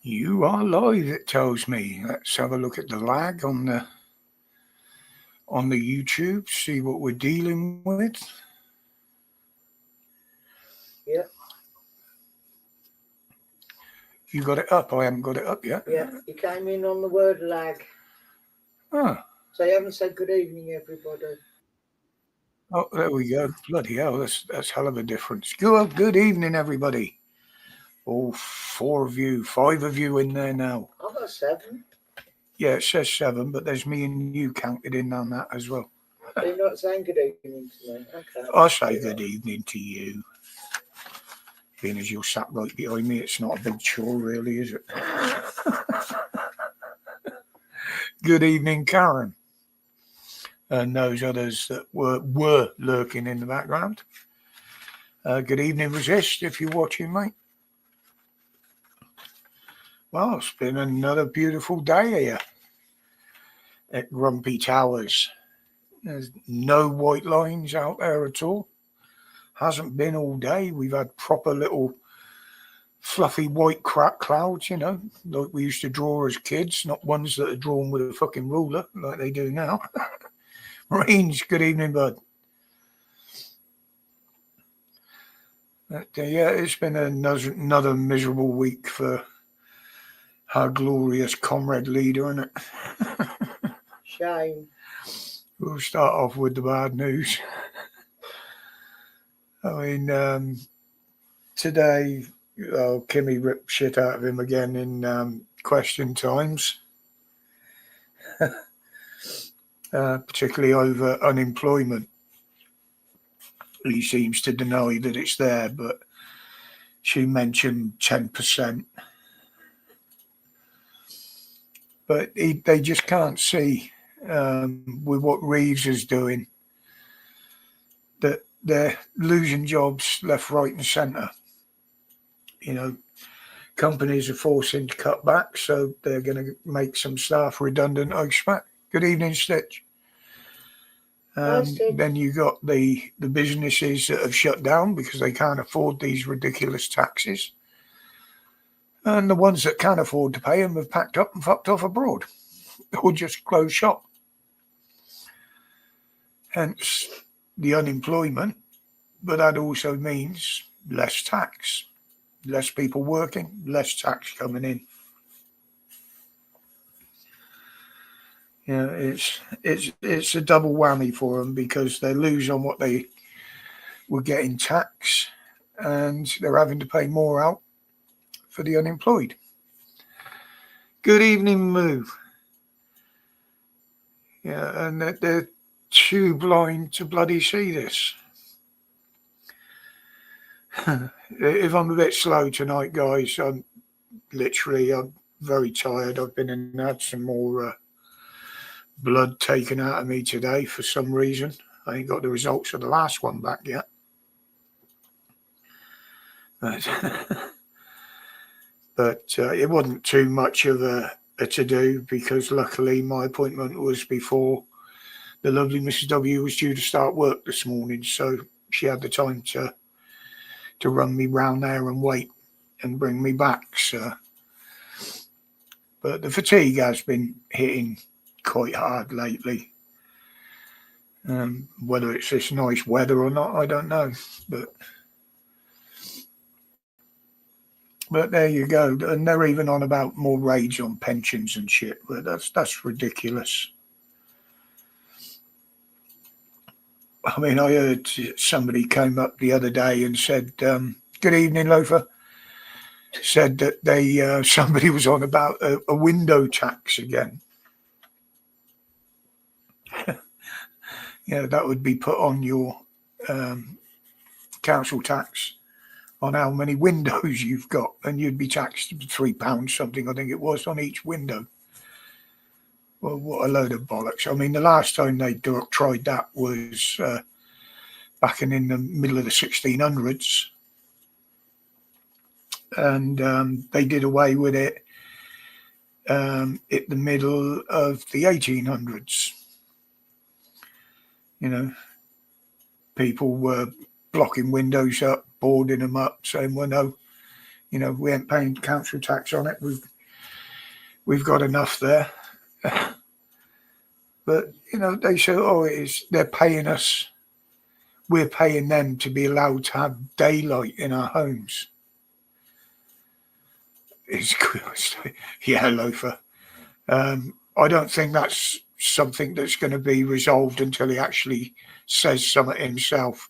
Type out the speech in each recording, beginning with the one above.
You are live, it tells me. Let's have a look at the lag on the YouTube, see what we're dealing with. Yeah. You got it up? I haven't got it up yet. Yeah, you came in on the word lag. Oh. So you haven't said good evening, everybody. Oh, there we go. Bloody hell, that's hell of a difference. Good evening, everybody. Oh, 4 of you, 5 of you in there now. I've got 7. Yeah, it says 7, but there's me and you counted in on that as well. So you're not saying good evening to me? Okay. I'll say good evening to you. Being as you're sat right behind me, it's not a big chore, really, is it? Good evening, Karen. And those others that were lurking in the background. Good evening, Resist, if you're watching, mate. Well, it's been another beautiful day here at Grumpy Towers. There's no white lines out there at all. Hasn't been all day. We've had proper little fluffy white crack clouds, like we used to draw as kids, not ones that are drawn with a fucking ruler like they do now. Range, good evening, bud. But, yeah, it's been another miserable week for our glorious comrade leader, isn't it? Shame. We'll start off with the bad news. I mean, today, Kimmy ripped shit out of him again in question times, particularly over unemployment. He seems to deny that it's there, but she mentioned 10%. But they just can't see with what Reeves is doing that they're losing jobs left, right and centre. Companies are forcing to cut back, so they're going to make some staff redundant, I expect. Good evening, Stitch. Then you got the businesses that have shut down because they can't afford these ridiculous taxes. And the ones that can't afford to pay them have packed up and fucked off abroad or just closed shop. Hence the unemployment, but that also means less tax, less people working, less tax coming in. It's a double whammy for them because they lose on what they were getting tax and they're having to pay more out for the unemployed. Good evening, Moo. Yeah, and they're too blind to bloody see this. If I'm a bit slow tonight, guys, I'm very tired. I've been and had some more blood taken out of me today for some reason. I ain't got the results of the last one back yet. But it wasn't too much of a to-do because luckily my appointment was before the lovely Mrs. W was due to start work this morning, so she had the time to run me round there and wait and bring me back. So, but the fatigue has been hitting quite hard lately. Whether it's this nice weather or not, I don't know. But there you go. And they're even on about more rage on pensions and shit. But that's ridiculous. I mean, I heard somebody came up the other day and said, good evening, Loafer. Said that somebody was on about a window tax again. That would be put on your council tax on how many windows you've got, and you'd be taxed £3 something, I think it was, on each window. Well, what a load of bollocks. I mean, the last time they tried that was back in the middle of the 1600s. And they did away with it at the middle of the 1800s. People were blocking windows up, boarding them up, saying, well, no, we ain't paying council tax on it. we've got enough there. But, you know, they say, oh, they're paying us. We're paying them to be allowed to have daylight in our homes. It's yeah, loafer. I don't think that's something that's going to be resolved until he actually says something himself,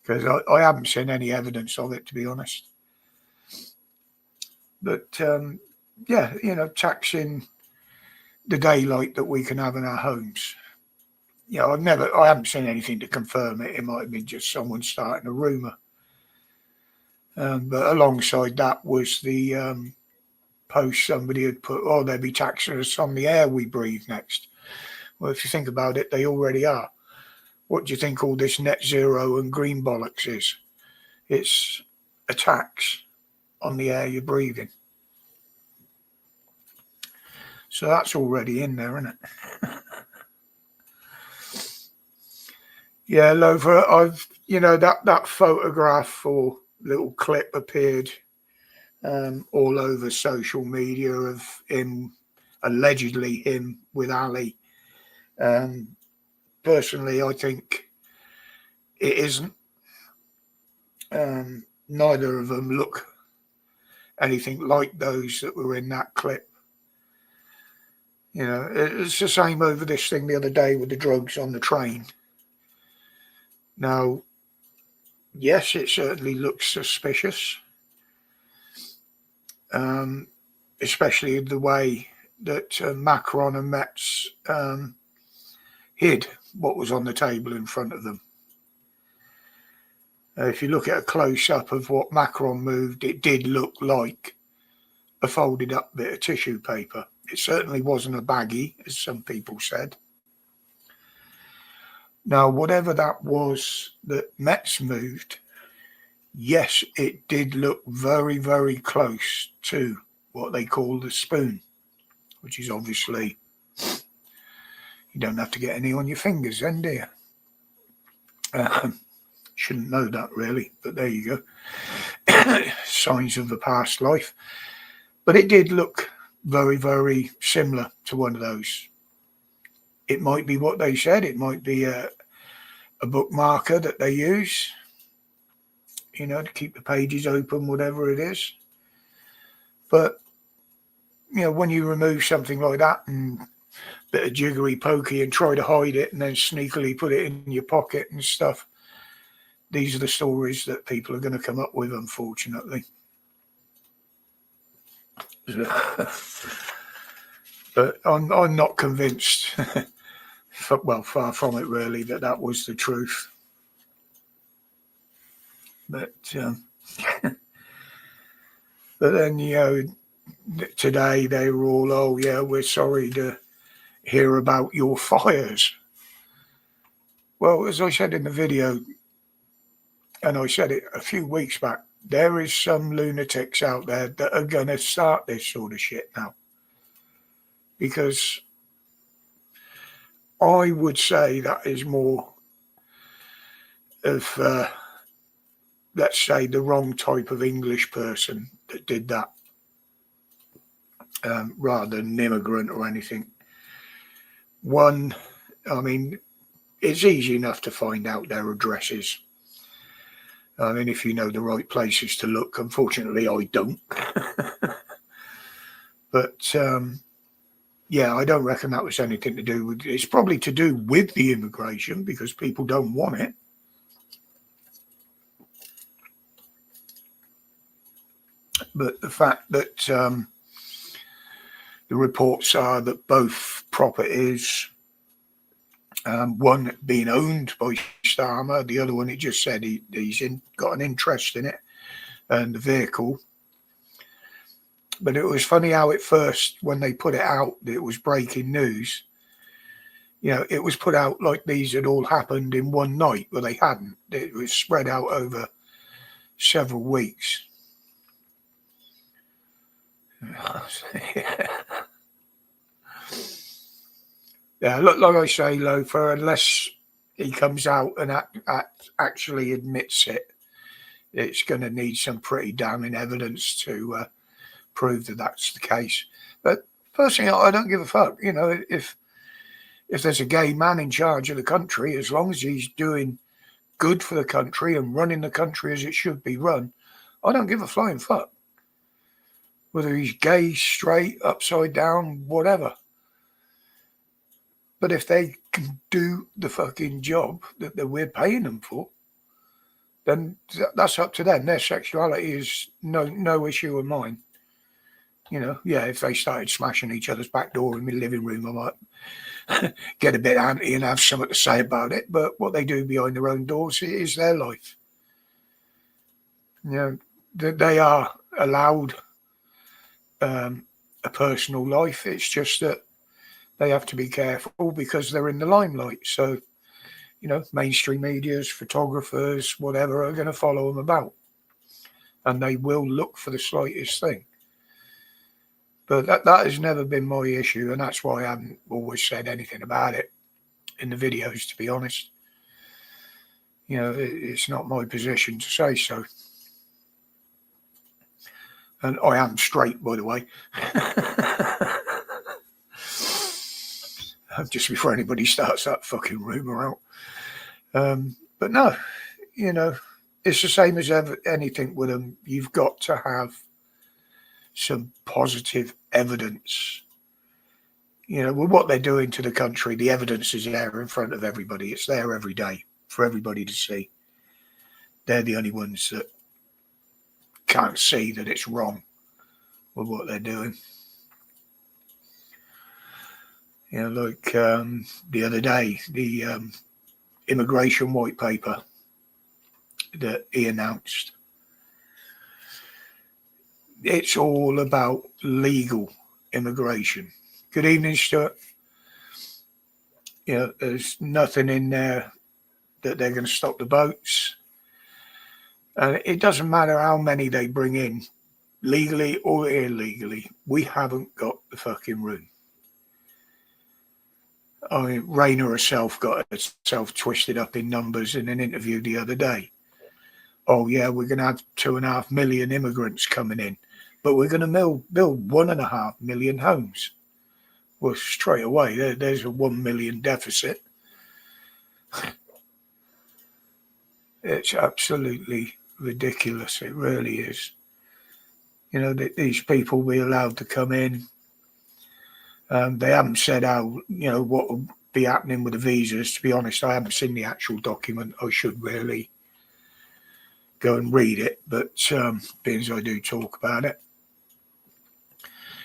because I haven't seen any evidence of it, to be honest. But yeah, you know, taxing the daylight that we can have in our homes. You know, I haven't seen anything to confirm it. It might have been just someone starting a rumour. But alongside that was the post somebody had put, oh, they'll be taxing us on the air we breathe next. Well, if you think about it, they already are. What do you think all this net zero and green bollocks is? It's a tax on the air you're breathing. So that's already in there, isn't it? Yeah, Lover, that photograph or little clip appeared all over social media of him, allegedly him with Ali. Personally, I think it isn't. Neither of them look anything like those that were in that clip. You know, it's the same over this thing the other day with the drugs on the train. Now, yes, it certainly looks suspicious, especially the way that Macron and Metz hid what was on the table in front of them. If you look at a close-up of what Macron moved, it did look like a folded up bit of tissue paper. It certainly wasn't a baggie, as some people said. Now, whatever that was that Metz moved, yes, it did look very, very close to what they call the spoon, which is obviously, you don't have to get any on your fingers then, do you? Shouldn't know that really, but there you go. Signs of the past life. But it did look very, very similar to one of those. It might be what they said. It might be a bookmarker that they use, you know, to keep the pages open, whatever it is. But, you know, when you remove something like that and a bit of jiggery pokey and try to hide it and then sneakily put it in your pocket and stuff, these are the stories that people are going to come up with, unfortunately. But I'm not convinced, well, far from it really, that was the truth. But but then, you know, today they were all, oh yeah, we're sorry to hear about your fires. Well, as I said in the video, and I said it a few weeks back, there is some lunatics out there that are going to start this sort of shit now. Because I would say that is more of, let's say, the wrong type of English person that did that, rather than an immigrant or anything. One, I mean, it's easy enough to find out their addresses. I mean, if you know the right places to look. Unfortunately, I don't. But yeah, I don't reckon that was anything to do with. It's probably to do with the immigration because people don't want it. But the fact that the reports are that both properties, one being owned by Starmer, the other one, it just said he's got an interest in it and the vehicle. But it was funny how at first, when they put it out, it was breaking news. You know, it was put out like these had all happened in one night, but they hadn't. It was spread out over several weeks. Yeah, look, like I say, Loafer, unless he comes out and actually admits it, it's going to need some pretty damning evidence to prove that that's the case. But Personally, I don't give a fuck. You know, if there's a gay man in charge of the country, as long as he's doing good for the country and running the country as it should be run, I don't give a flying fuck. Whether he's gay, straight, upside down, whatever. But if they can do the fucking job that we're paying them for, then that's up to them. Their sexuality is no issue of mine. You know, yeah, if they started smashing each other's back door in my living room, I might get a bit antsy and have something to say about it. But what they do behind their own doors is their life. You know, they are allowed a personal life. It's just that they have to be careful because they're in the limelight. So, you know, mainstream medias, photographers, whatever, are going to follow them about. And they will look for the slightest thing. But that has never been my issue, and that's why I haven't always said anything about it in the videos, to be honest. You know, it's not my position to say so. And I am straight, by the way. Just before anybody starts that fucking rumour out. But no, you know, it's the same as anything with them. You've got to have some positive evidence. You know, with what they're doing to the country, the evidence is there in front of everybody. It's there every day for everybody to see. They're the only ones that can't see that it's wrong with what they're doing. You know, like the other day, the immigration white paper that he announced. It's all about legal immigration. Good evening, Stuart. You know, there's nothing in there that they're going to stop the boats. And it doesn't matter how many they bring in, legally or illegally, we haven't got the fucking room. I mean, Raina herself got herself twisted up in numbers in an interview the other day. Oh, yeah, we're going to have 2.5 million immigrants coming in, but we're going to build 1.5 million homes. Well, straight away, there's a 1 million deficit. It's absolutely ridiculous. It really is. You know, these people will be allowed to come in. They haven't said how, you know, what will be happening with the visas. To be honest, I haven't seen the actual document. I should really go and read it, but being as I do talk about it.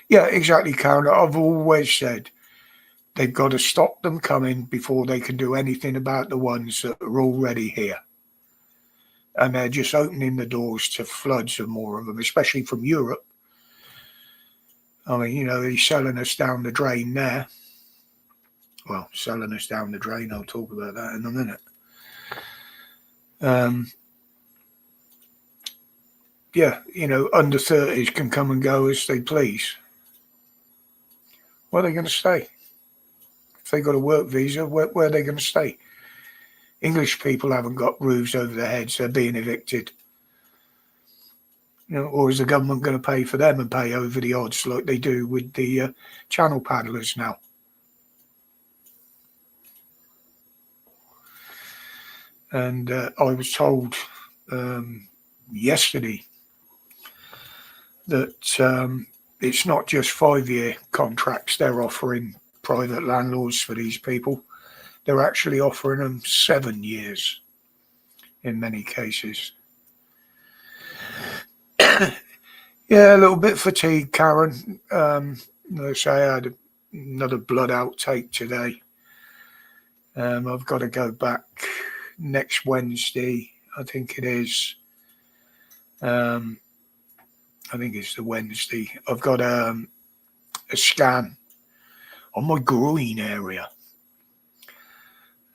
Yeah, exactly, Karen. I've always said they've got to stop them coming before they can do anything about the ones that are already here. And they're just opening the doors to floods of more of them, especially from Europe. I mean, you know, he's selling us down the drain there. Well, selling us down the drain, I'll talk about that in a minute. Yeah, you know, under 30s can come and go as they please. Where are they going to stay? If they got a work visa, where are they going to stay? English people haven't got roofs over their heads. They're being evicted. You know, or is the government going to pay for them and pay over the odds like they do with the channel paddlers now? And I was told yesterday that it's not just 5-year contracts they're offering private landlords for these people. They're actually offering them 7 years in many cases. Yeah, a little bit fatigued, Karen. Like I say, I had another blood outtake today. I've got to go back next Wednesday, I think it is. I think it's the Wednesday. I've got a scan on my groin area.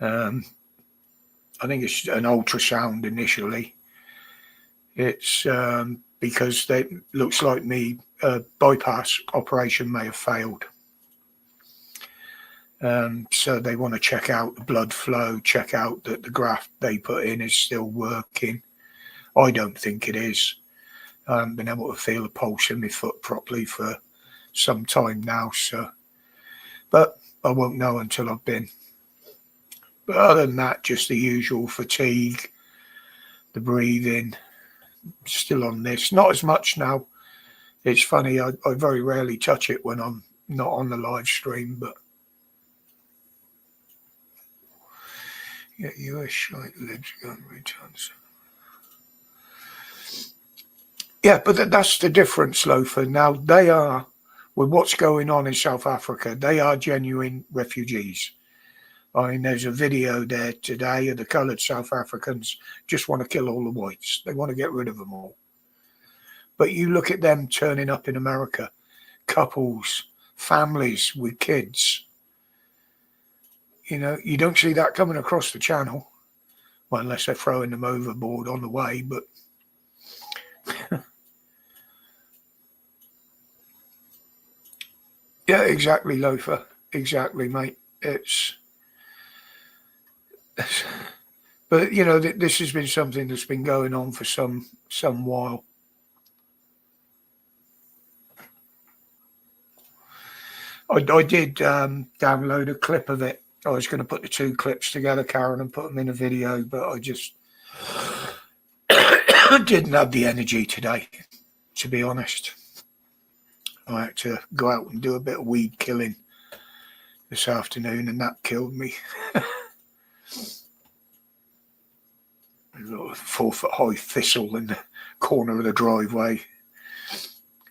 I think it's an ultrasound initially. It's because it looks like me bypass operation may have failed. So they want to check out the blood flow, check out that the graft they put in is still working. I don't think it is. I haven't been able to feel a pulse in my foot properly for some time now, so, but I won't know until I've been. But other than that, just the usual fatigue, the breathing, still on this. Not as much now. It's funny, I very rarely touch it when I'm not on the live stream, but yeah, US shite lives gun returns. Yeah, but that's the difference, Loafer. Now, they are, with what's going on in South Africa, they are genuine refugees. I mean, there's a video there today of the coloured South Africans just want to kill all the whites. They want to get rid of them all. But you look at them turning up in America, couples, families with kids. You know, you don't see that coming across the channel. Well, unless they're throwing them overboard on the way, but... Yeah, exactly, Loafer. Exactly, mate. But, you know, this has been something that's been going on for some while. I did download a clip of it. I was going to put the two clips together, Karen, and put them in a video, but I just didn't have the energy today, to be honest. I had to go out and do a bit of weed killing this afternoon, and that killed me. A little 4-foot-high thistle in the corner of the driveway.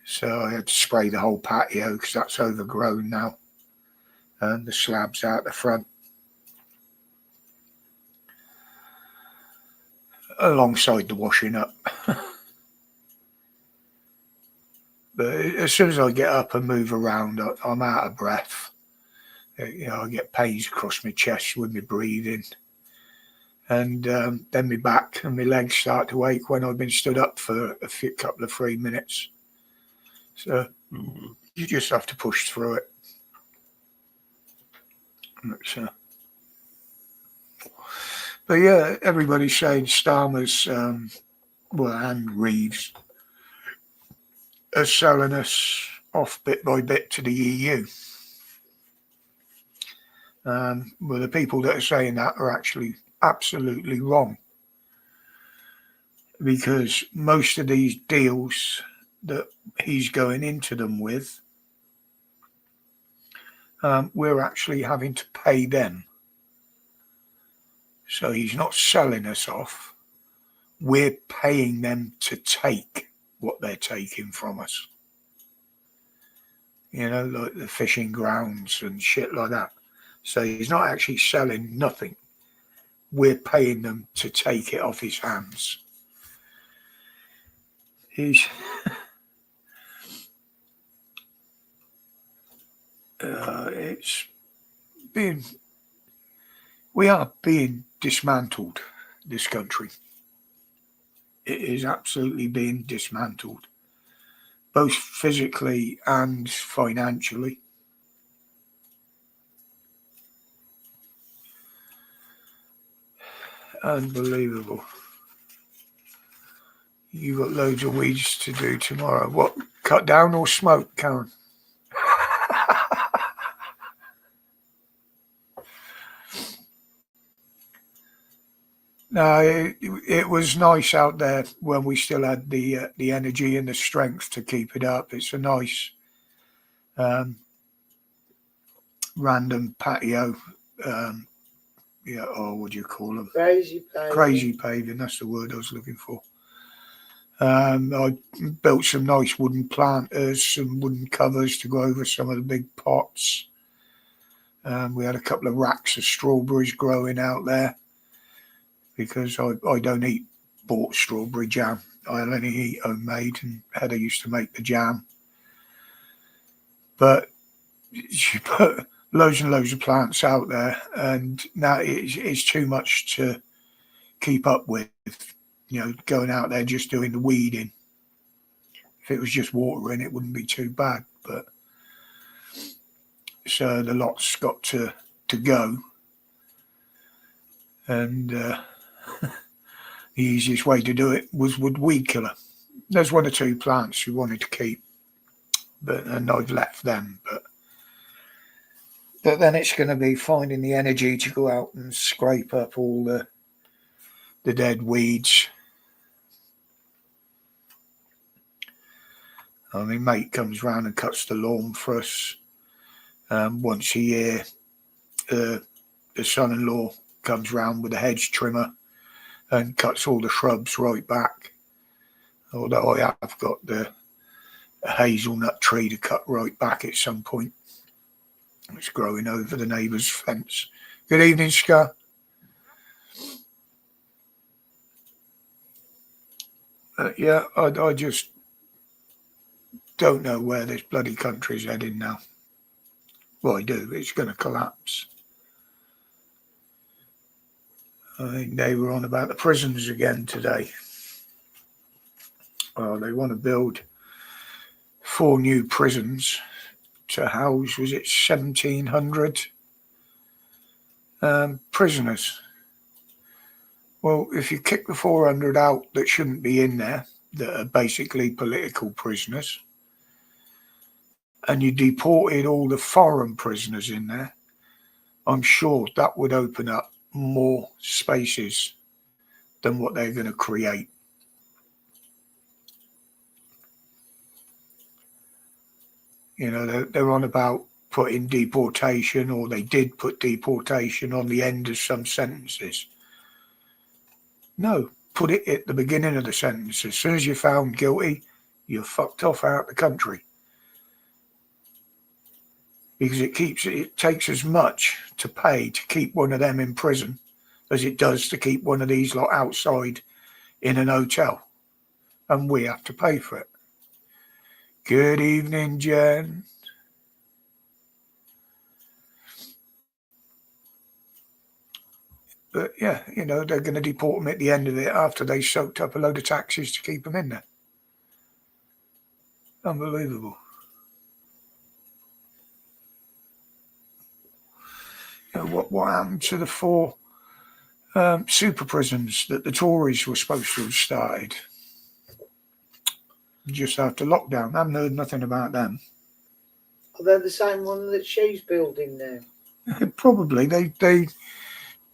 So I had to spray the whole patio because that's overgrown now. And the slabs out the front. Alongside the washing up. But as soon as I get up and move around, I'm out of breath. You know, I get pains across my chest with my breathing. And then my back and my legs start to ache when I've been stood up for a couple of 3 minutes. So you just have to push through it. But yeah, everybody's saying Starmer's, and Reeves are selling us off bit by bit to the EU. Well, the people that are saying that are actually absolutely wrong, because most of these deals that he's going into them with, we're actually having to pay them. So he's not selling us off. We're paying them to take what they're taking from us. You know, like the fishing grounds and shit like that. So he's not actually selling nothing. We're paying them to take it off his hands. We are being dismantled, this country. It is absolutely being dismantled, both physically and financially. Unbelievable. You've got loads of weeds to do tomorrow. What, cut down or smoke, Karen? No, it was nice out there when we still had the energy and the strength to keep it up. It's a nice random patio. What do you call them? Crazy paving. Crazy paving, that's the word I was looking for. I built some nice wooden planters, some wooden covers to go over some of the big pots. We had a couple of racks of strawberries growing out there, because I don't eat bought strawberry jam. I only eat homemade, and Heather used to make the jam. But she put loads and loads of plants out there, and now it's too much to keep up with. You know, going out there just doing the weeding. If it was just watering, it wouldn't be too bad. But so the lot's got to go, and the easiest way to do it was with weed killer. There's one or two plants we wanted to keep, and I've left them. But then it's going to be finding the energy to go out and scrape up all the dead weeds. I mean, mate comes round and cuts the lawn for us once a year. The son-in-law comes round with a hedge trimmer and cuts all the shrubs right back. Although I have got a hazelnut tree to cut right back at some point. It's growing over the neighbour's fence. Good evening, Scar. Yeah, I just don't know where this bloody country's heading now. Well, I do. It's going to collapse. I think they were on about the prisons again today. Well, they want to build 4 new prisons to house, was it 1,700 prisoners? Well, if you kick the 400 out that shouldn't be in there, that are basically political prisoners, and you deported all the foreign prisoners in there, I'm sure that would open up more spaces than what they're going to create. You know, they're on about putting deportation, or they did put deportation on the end of some sentences. No, put it at the beginning of the sentence. As soon as you're found guilty, you're fucked off out of the country. Because it takes as much to pay to keep one of them in prison as it does to keep one of these lot outside in an hotel. And we have to pay for it. Good evening, Jen. But yeah, you know, they're going to deport them at the end of it after they soaked up a load of taxes to keep them in there. Unbelievable. You know, what happened to the 4 super prisons that the Tories were supposed to have started just after lockdown? I haven't heard nothing about them. Are they the same one that she's building now? Probably. They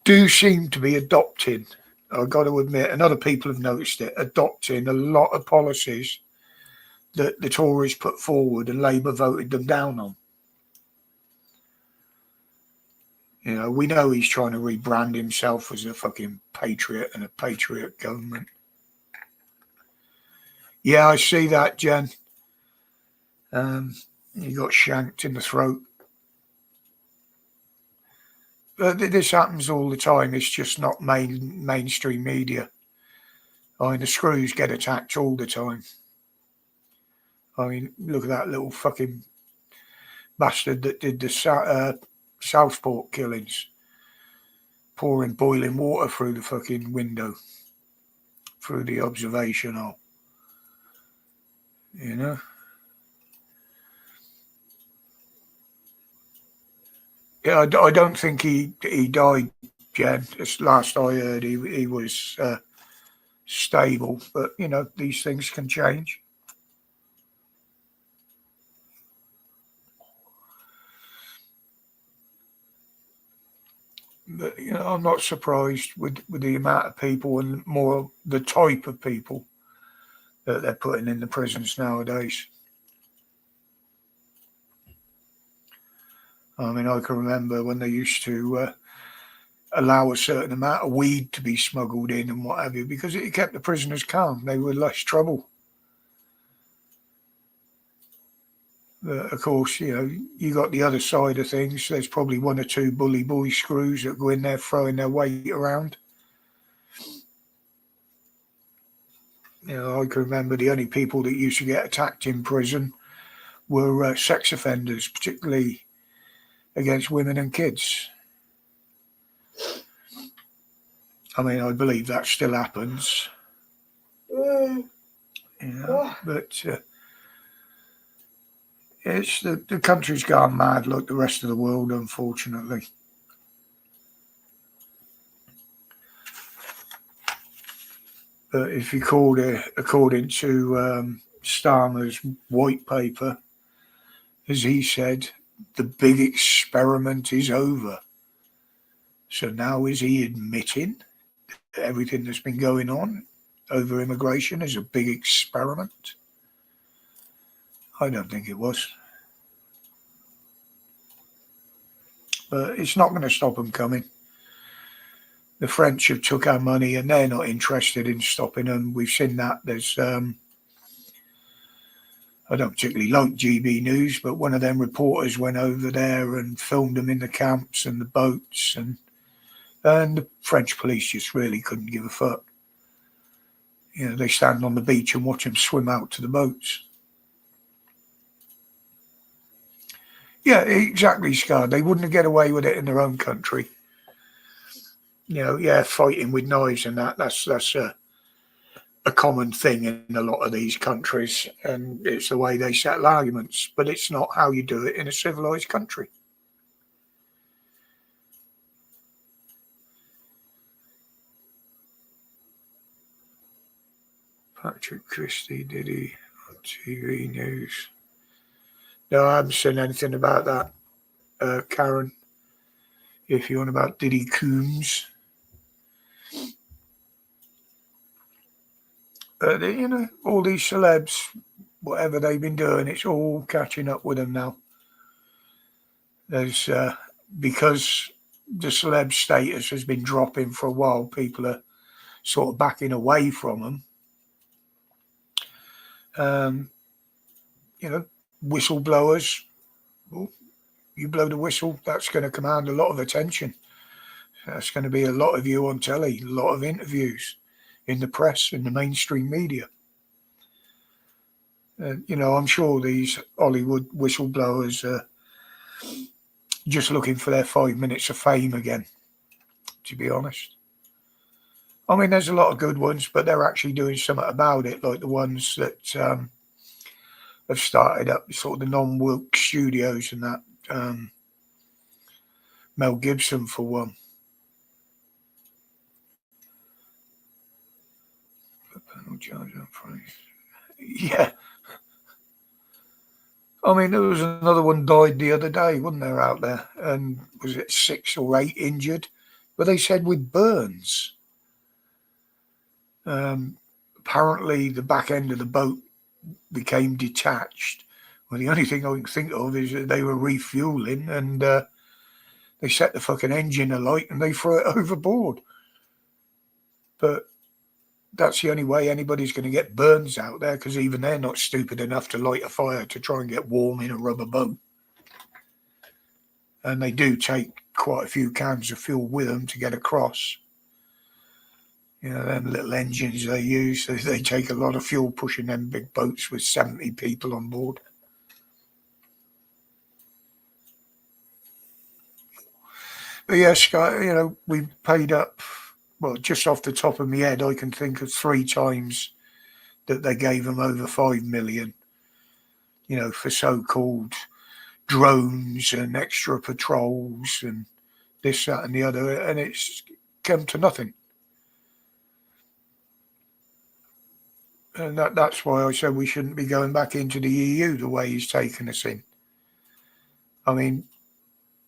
do seem to be adopting, I've got to admit, and other people have noticed it, adopting a lot of policies that the Tories put forward and Labour voted them down on. You know, we know he's trying to rebrand himself as a fucking patriot and a patriot government. Yeah, I see that, Jen. He got shanked in the throat. This happens all the time. It's just not mainstream media. I mean, the screws get attacked all the time. I mean, look at that little fucking bastard that did the Southport killings, pouring boiling water through the fucking window, through the observation hole. You know? Yeah, I don't think he died, Jen. As last I heard, he was stable, but you know, these things can change. But you know, I'm not surprised with the amount of people and more the type of people that they're putting in the prisons nowadays. I mean, I can remember when they used to allow a certain amount of weed to be smuggled in and what have you, because it kept the prisoners calm. They were less trouble. But of course, you know, you got the other side of things. There's probably 1 or 2 bully boy screws that go in there throwing their weight around. You know, I can remember the only people that used to get attacked in prison were sex offenders, particularly against women and kids. I mean, I believe that still happens. You know, but it's the country's gone mad like the rest of the world, unfortunately. But if you called it, according to Starmer's white paper, as he said, the big experiment is over. So now is he admitting that everything that's been going on over immigration is a big experiment? I don't think it was. But it's not going to stop them coming. The French have took our money and they're not interested in stopping them. We've seen that. There's, I don't particularly like GB News, but one of them reporters went over there and filmed them in the camps and the boats, and the French police just really couldn't give a fuck. You know, they stand on the beach and watch them swim out to the boats. Yeah, exactly, Scar. They wouldn't get away with it in their own country. You know, yeah, fighting with knives and that's a common thing in a lot of these countries, and it's the way they settle arguments, but it's not how you do it in a civilized country. Patrick Christie, did he? On TV News. No, I haven't seen anything about that, Karen. If you're on about Diddy Coombs. You know, all these celebs, whatever they've been doing, it's all catching up with them now. There's because the celeb status has been dropping for a while, people are sort of backing away from them. You know, whistleblowers, well, you blow the whistle, that's going to command a lot of attention. That's going to be a lot of you on telly, a lot of interviews in the press, in the mainstream media. You know, I'm sure these Hollywood whistleblowers are just looking for their 5 minutes of fame again, to be honest. I mean, there's a lot of good ones, but they're actually doing something about it, like the ones that have started up sort of the non-woke studios and that. Mel Gibson, for one. Yeah. I mean, there was another one died the other day, wasn't there, out there? And was it 6 or 8 injured? But they said with burns. Apparently, the back end of the boat became detached. Well, the only thing I can think of is that they were refueling and they set the fucking engine alight and they threw it overboard. But that's the only way anybody's going to get burns out there, because even they're not stupid enough to light a fire to try and get warm in a rubber boat. And they do take quite a few cans of fuel with them to get across. You know, them little engines they use, they take a lot of fuel pushing them big boats with 70 people on board. But yes, you know, we paid up, well, just off the top of my head, I can think of 3 times that they gave them over 5 million, you know, for so-called drones and extra patrols and this, that and the other, and it's come to nothing. And that's why I said we shouldn't be going back into the EU the way he's taken us in. I mean,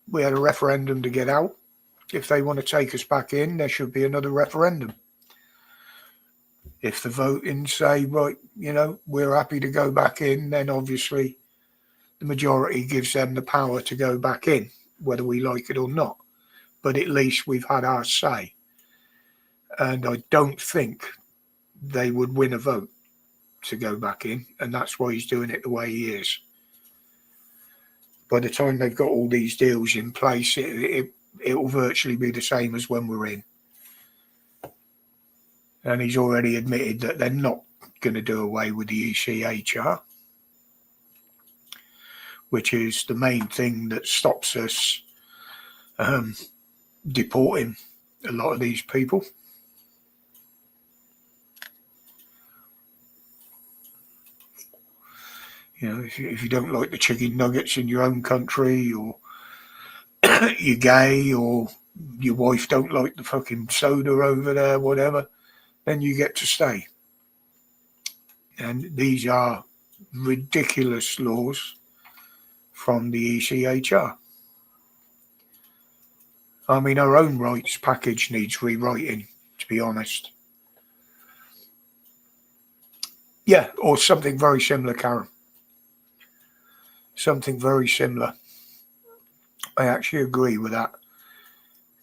we had a referendum to get out. If they want to take us back in, there should be another referendum. If the voting say, right, you know, we're happy to go back in, then obviously the majority gives them the power to go back in, whether we like it or not. But at least we've had our say. And I don't think they would win a vote to go back in, and that's why he's doing it the way he is. By the time they've got all these deals in place, it will virtually be the same as when we're in. And he's already admitted that they're not going to do away with the ECHR, which is the main thing that stops us deporting a lot of these people. You know, if you don't like the chicken nuggets in your own country, or you're gay, or your wife don't like the fucking soda over there, whatever, then you get to stay. And these are ridiculous laws from the ECHR. I mean, our own rights package needs rewriting, to be honest. Yeah, or something very similar, Karen. Something very similar. I actually agree with that.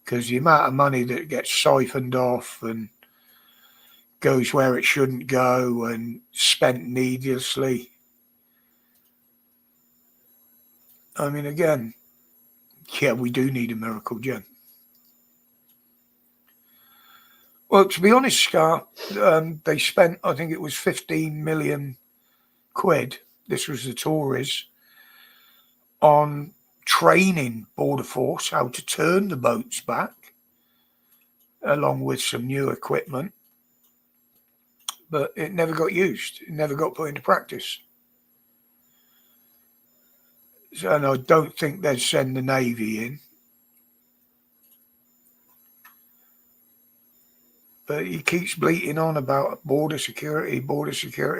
Because the amount of money that gets siphoned off and goes where it shouldn't go and spent needlessly. I mean, again, yeah, we do need a miracle gem. Well, to be honest, Scar, they spent, I think it was 15 million quid, this was the Tories, on training Border Force how to turn the boats back, along with some new equipment. But it never got used. It never got put into practice. So, and I don't think they'd send the Navy in. But he keeps bleating on about border security,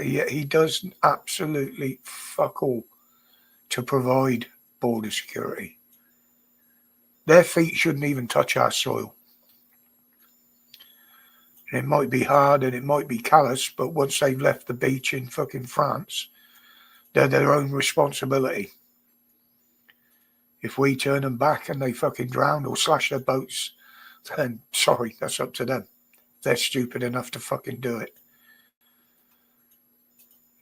yet he does absolutely fuck all to provide border security. Their feet shouldn't even touch our soil. And it might be hard and it might be callous, but once they've left the beach in fucking France, they're their own responsibility. If we turn them back and they fucking drown or slash their boats, then sorry, that's up to them. They're stupid enough to fucking do it.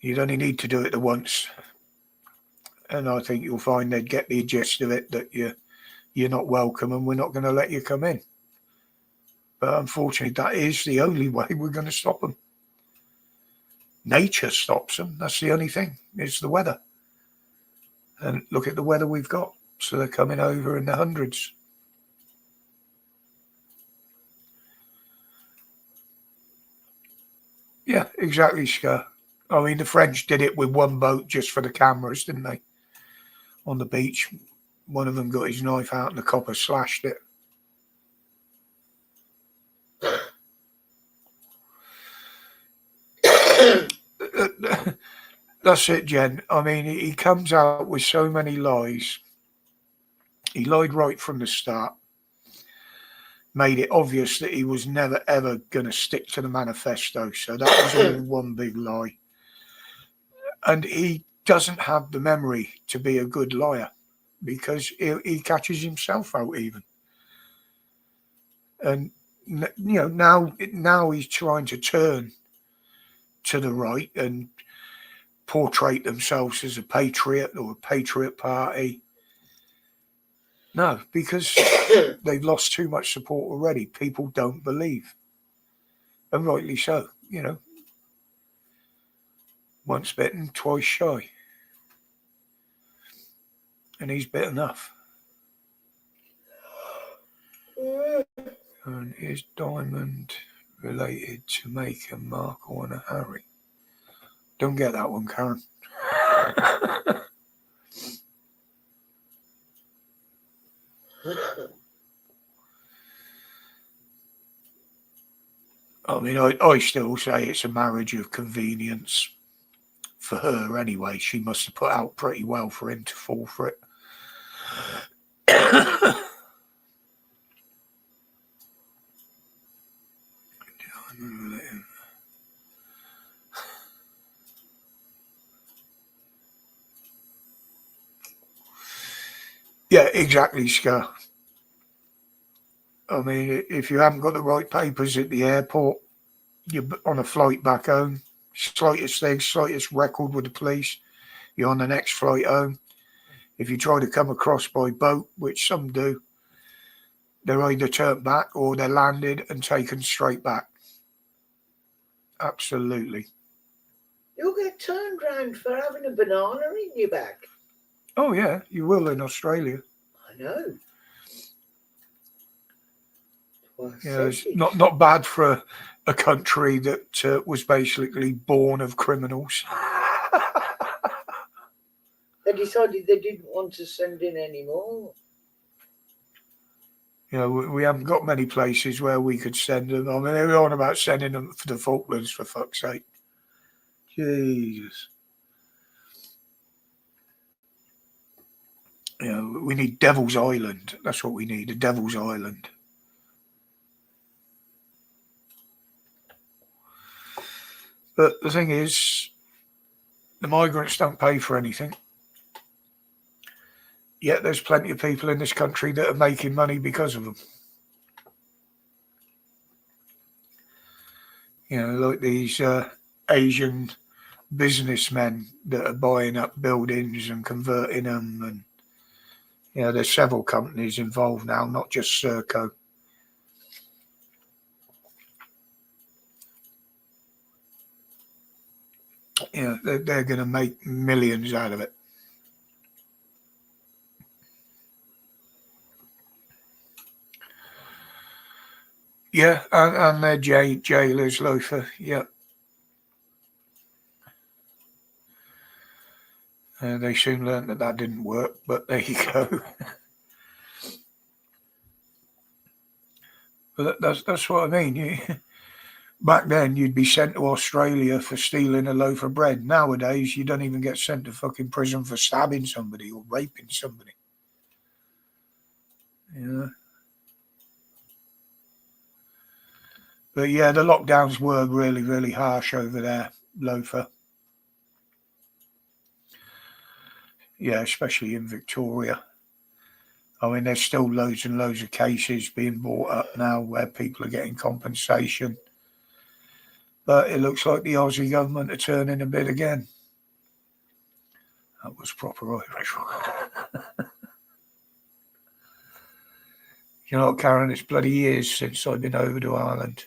You'd only need to do it the once. And I think you'll find they'd get the gist of it, that you're not welcome and we're not going to let you come in. But unfortunately, that is the only way we're going to stop them. Nature stops them. That's the only thing. It's the weather. And look at the weather we've got. So they're coming over in the hundreds. Yeah, exactly, Scar. I mean, the French did it with one boat just for the cameras, didn't they? On the beach. One of them got his knife out and the copper slashed it. That's it, Jen. I mean, he comes out with so many lies. He lied right from the start. Made it obvious that he was never, ever going to stick to the manifesto. So that was all one big lie. And he doesn't have the memory to be a good liar because he catches himself out even. And, you know, now he's trying to turn to the right and portray themselves as a patriot or a patriot party. No, because they've lost too much support already. People don't believe. And rightly so, you know. Once bitten, twice shy. And he's bit enough. And is Diamond related to Meghan Markle and a Harry? Don't get that one, Karen. I mean, I still say it's a marriage of convenience for her anyway. She must have put out pretty well for him to fall for it. Yeah, exactly, Scar. I mean, if you haven't got the right papers at the airport, you're on a flight back home, slightest thing, slightest record with the police, you're on the next flight home. If you try to come across by boat, which some do, they're either turned back or they're landed and taken straight back. Absolutely. You'll get turned round for having a banana in your bag. Oh, yeah, you will in Australia. I know. Yeah, it's not bad for a country that was basically born of criminals. They decided they didn't want to send in any more. You know, we haven't got many places where we could send them. I mean, they were on about sending them for the Falklands, for fuck's sake. Jesus. You know, we need Devil's Island. That's what we need, a Devil's Island. But the thing is, the migrants don't pay for anything. Yet there's plenty of people in this country that are making money because of them. You know, like these Asian businessmen that are buying up buildings and converting them, and you know, there's several companies involved now, not just Serco. You know, they're going to make millions out of it. Yeah, and they're jailers, loafer. Yeah. They soon learned that didn't work, but there you go. But that's what I mean. Back then, you'd be sent to Australia for stealing a loaf of bread. Nowadays, you don't even get sent to fucking prison for stabbing somebody or raping somebody. Yeah. But yeah, the lockdowns were really, really harsh over there, loafer. Yeah, especially in Victoria. I mean, there's still loads and loads of cases being brought up now where people are getting compensation. But it looks like the Aussie government are turning a bit again. That was proper Irish. You know what, Karen? It's bloody years since I've been over to Ireland.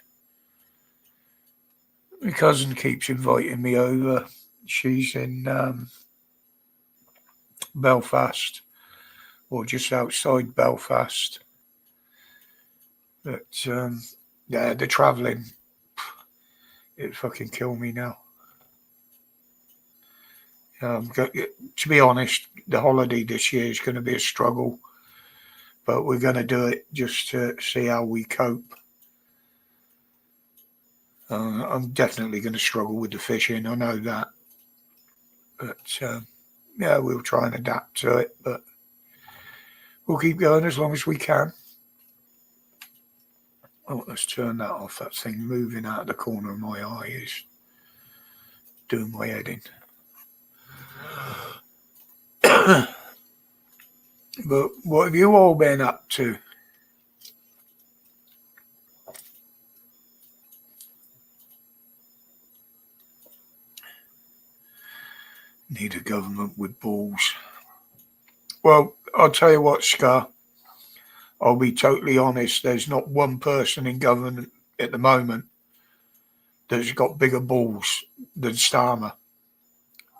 My cousin keeps inviting me over. She's in Belfast, or just outside Belfast. But yeah, the travelling, it fucking killed me now. To be honest, the holiday this year is going to be a struggle, but we're going to do it just to see how we cope. I'm definitely going to struggle with the fishing, I know that. But yeah, we'll try and adapt to it, but we'll keep going as long as we can. Oh, let's turn that off. That thing moving out of the corner of my eye is doing my head in. But what have you all been up to? Need a government with balls. Well, I'll tell you what, Scar. I'll be totally honest. There's not one person in government at the moment that's got bigger balls than Starmer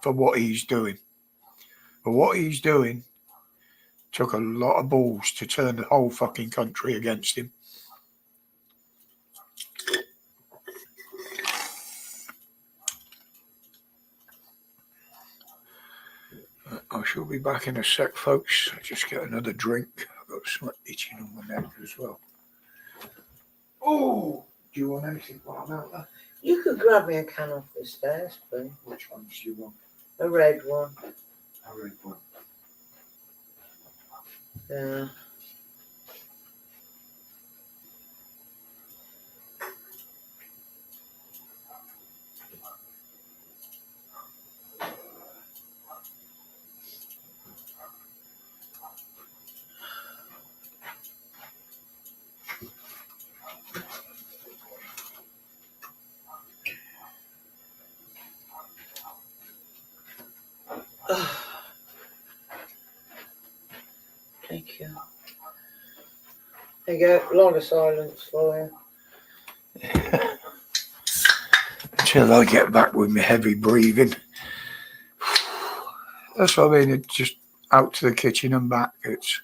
for what he's doing. For what he's doing, took a lot of balls to turn the whole fucking country against him. I shall be back in a sec, folks. Just get another drink. I've got something itching on my neck as well. Oh, do you want anything while I'm out there? You could grab me a can off the stairs, please. Which ones do you want? A red one. A red one. Yeah. Thank you. There you go. A lot of silence for you. Until I get back with my heavy breathing. That's what I mean. It's just out to the kitchen and back. It's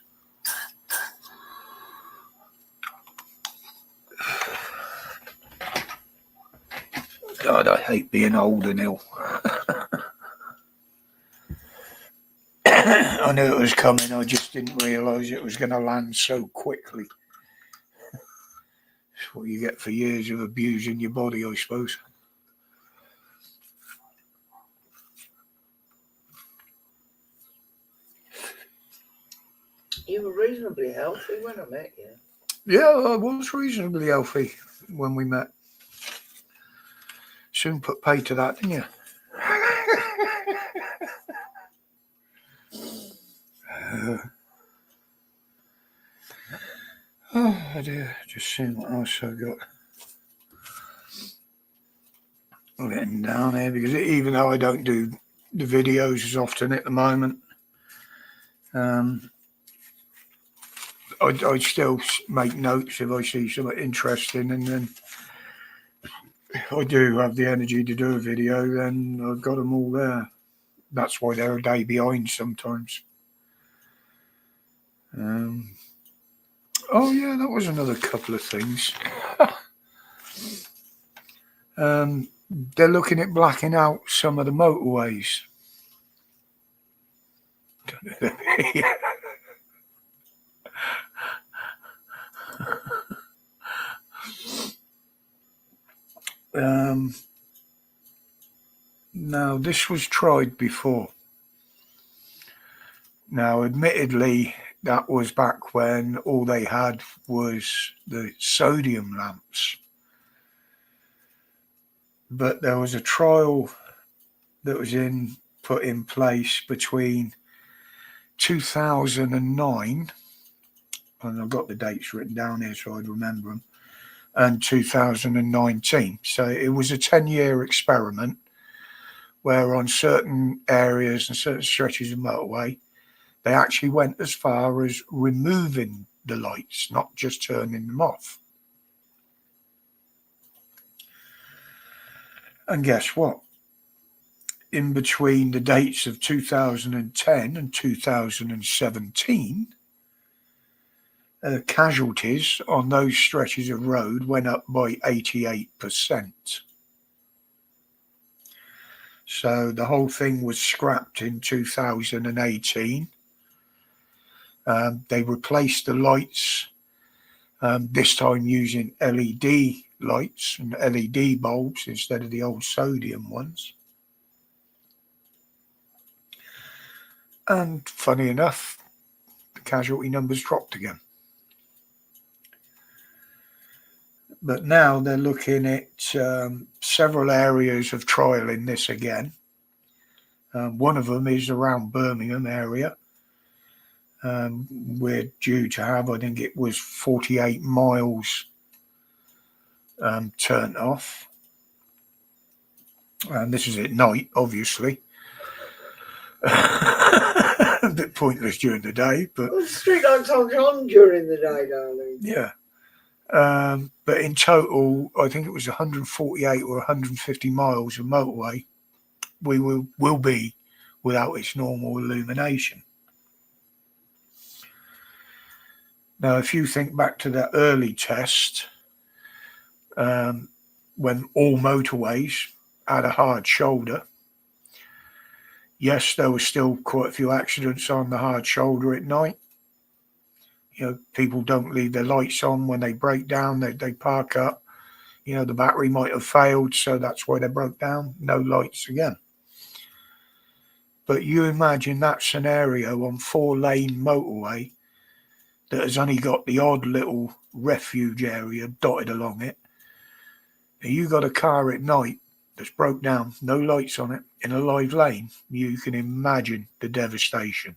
God, I hate being old and ill. I knew it was coming. I just didn't realise it was going to land so quickly. It's what you get for years of abusing your body, I suppose. You were reasonably healthy when I met you. Yeah, I was reasonably healthy when we met. Soon put pay to that, didn't you? Oh dear, just seeing what else I got. I'm getting down here because even though I don't do the videos as often at the moment, I still make notes if I see something interesting, and then if I do have the energy to do a video, then I've got them all there. That's why they're a day behind sometimes. Oh yeah, that was another couple of things. They're looking at blacking out some of the motorways. Now, this was tried before. Now, admittedly, that was back when all they had was the sodium lamps. But there was a trial that was put in place between 2009, and I've got the dates written down here so I'd remember them, and 2019. So it was a 10-year experiment where on certain areas and certain stretches of motorway, they actually went as far as removing the lights, not just turning them off. And guess what? In between the dates of 2010 and 2017, casualties on those stretches of road went up by 88%. So the whole thing was scrapped in 2018. They replaced the lights, this time using LED lights and LED bulbs instead of the old sodium ones. And funny enough, the casualty numbers dropped again. But now they're looking at several areas of trialing this again. One of them is around Birmingham area. We're due to have, I think it was 48 miles turned off. And this is at night, obviously. A bit pointless during the day, but Well, the street lights aren't on during the day, darling. yeah. But in total, I think it was 148 or 150 miles of motorway we will be without its normal illumination. Now, if you think back to that early test, when all motorways had a hard shoulder, yes, there were still quite a few accidents on the hard shoulder at night. You know, people don't leave their lights on when they break down. They park up. You know, the battery might have failed, so that's why they broke down. No lights again. But you imagine that scenario on 4-lane motorway that has only got the odd little refuge area dotted along it. Now you got a car at night that's broke down, no lights on it, in a live lane. You can imagine the devastation.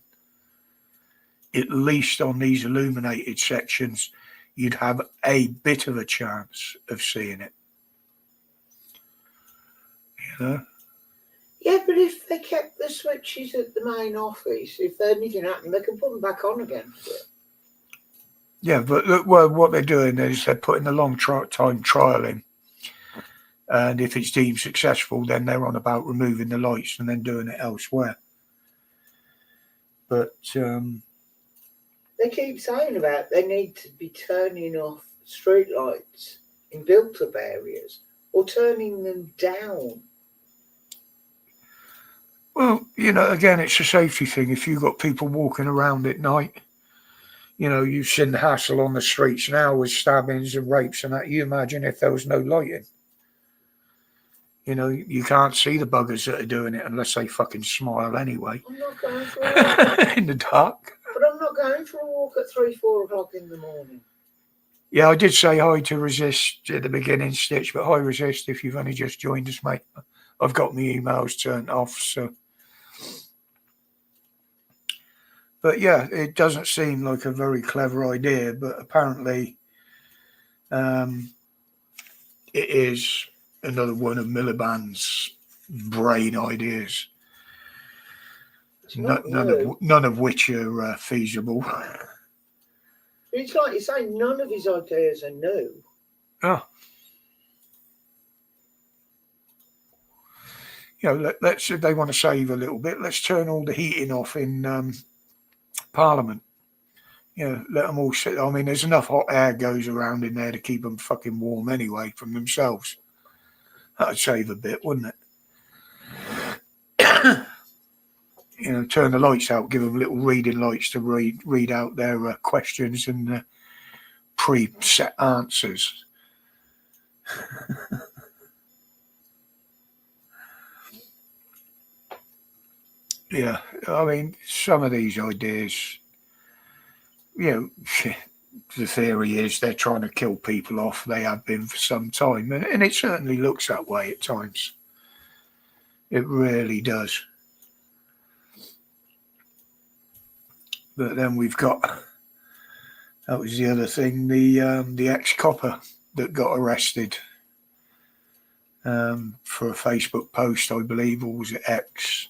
At least on these illuminated sections, you'd have a bit of a chance of seeing it. You know? Yeah, but if they kept the switches at the main office, if anything happened, they can put them back on again. Yeah, but look, well, what they're doing is they're putting a long time trial in. And if it's deemed successful, then they're on about removing the lights and then doing it elsewhere. But they keep saying about they need to be turning off street lights in built-up areas or turning them down. Well, you know, again, it's a safety thing. If you've got people walking around at night, you know, you've seen the hassle on the streets now with stabbings and rapes and that. You imagine if there was no lighting. You know, you can't see the buggers that are doing it unless they fucking smile anyway. I'm not going for it. In the dark. But I'm not going for a walk at 3-4 o'clock in the morning. Yeah, I did say hi to Resist at the beginning, Stitch, but hi, Resist, if you've only just joined us, mate. I've got my emails turned off, so. But yeah, it doesn't seem like a very clever idea, but apparently it is another one of Miliband's brain ideas. None of which are feasible. It's like you say, none of his ideas are new. Oh. You know, let's if they want to save a little bit, let's turn all the heating off in Parliament. You know, let them all sit. I mean, there's enough hot air goes around in there to keep them fucking warm anyway from themselves. That'd save a bit, wouldn't it? You know, turn the lights out, give them little reading lights to read out their questions and pre-set answers. Yeah, I mean, some of these ideas, you know, the theory is they're trying to kill people off. They have been for some time, and it certainly looks that way at times. It really does. But then we've got, that was the other thing, the ex-copper that got arrested for a Facebook post, I believe, or was it X?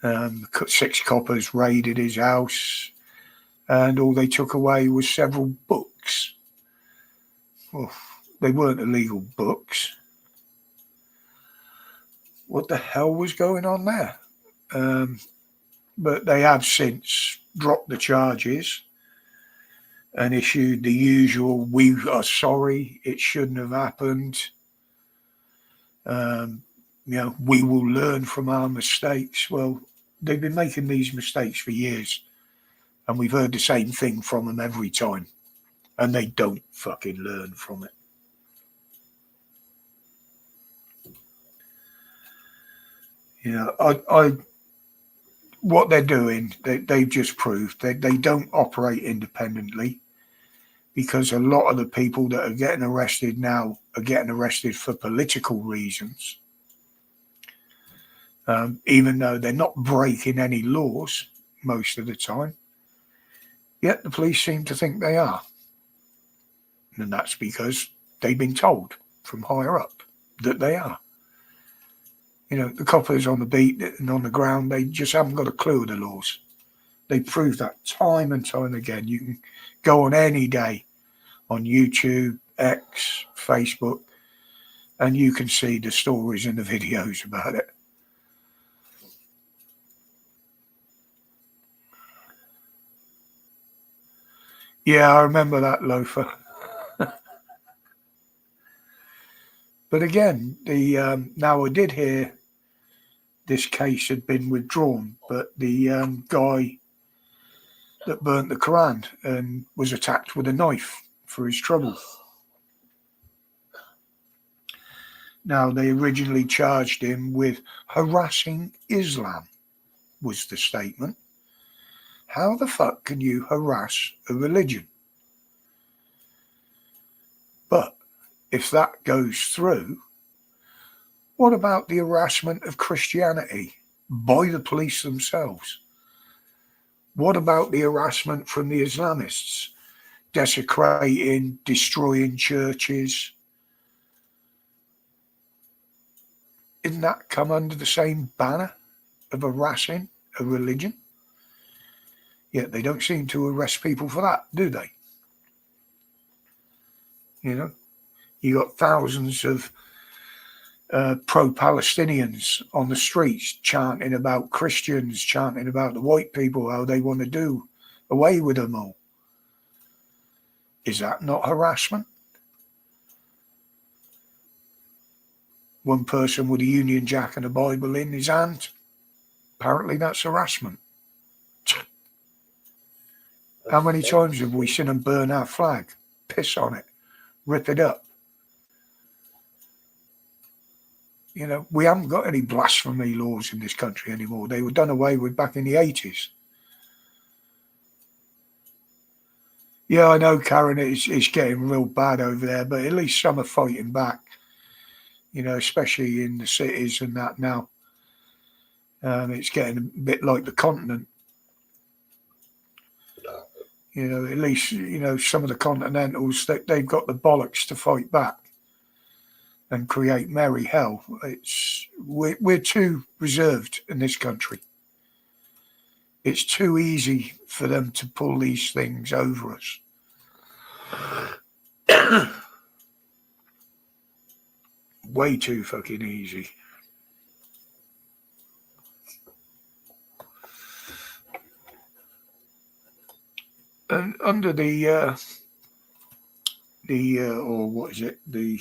6 coppers raided his house, and all they took away was several books. Well, they weren't illegal books. What the hell was going on there? But they have since dropped the charges and issued the usual, we are sorry, it shouldn't have happened. You know, we will learn from our mistakes. Well, they've been making these mistakes for years, and we've heard the same thing from them every time, and they don't fucking learn from it. You know, what they're doing, they've just proved they don't operate independently, because a lot of the people that are getting arrested now are getting arrested for political reasons. Even though they're not breaking any laws most of the time, yet the police seem to think they are. And that's because they've been told from higher up that they are. You know, the coppers on the beat and on the ground, they just haven't got a clue of the laws. They prove that time and time again. You can go on any day on YouTube, X, Facebook, and you can see the stories and the videos about it. Yeah, I remember that, Loafer. But again, now I did hear this case had been withdrawn, but the guy that burnt the Quran and was attacked with a knife for his trouble. Now, they originally charged him with harassing Islam, was the statement. How the fuck can you harass a religion? But if that goes through, what about the harassment of Christianity by the police themselves? What about the harassment from the Islamists, desecrating, destroying churches? Didn't that come under the same banner of harassing a religion? Yet they don't seem to arrest people for that, do they? You know, you got thousands of pro-Palestinians on the streets chanting about Christians, chanting about the white people, how they want to do away with them all. Is that not harassment? One person with a Union Jack and a Bible in his hand, apparently that's harassment. How many times have we seen them burn our flag, piss on it, rip it up? You know, we haven't got any blasphemy laws in this country anymore. They were done away with back in the 80s. Yeah, I know, Karen, it's getting real bad over there, but at least some are fighting back, especially in the cities and that now. It's getting a bit like the continent. At least, some of the continentals, they've got the bollocks to fight back and create merry hell. We're too reserved in this country. It's too easy for them to pull these things over us. Way too fucking easy. And under the or what is it, the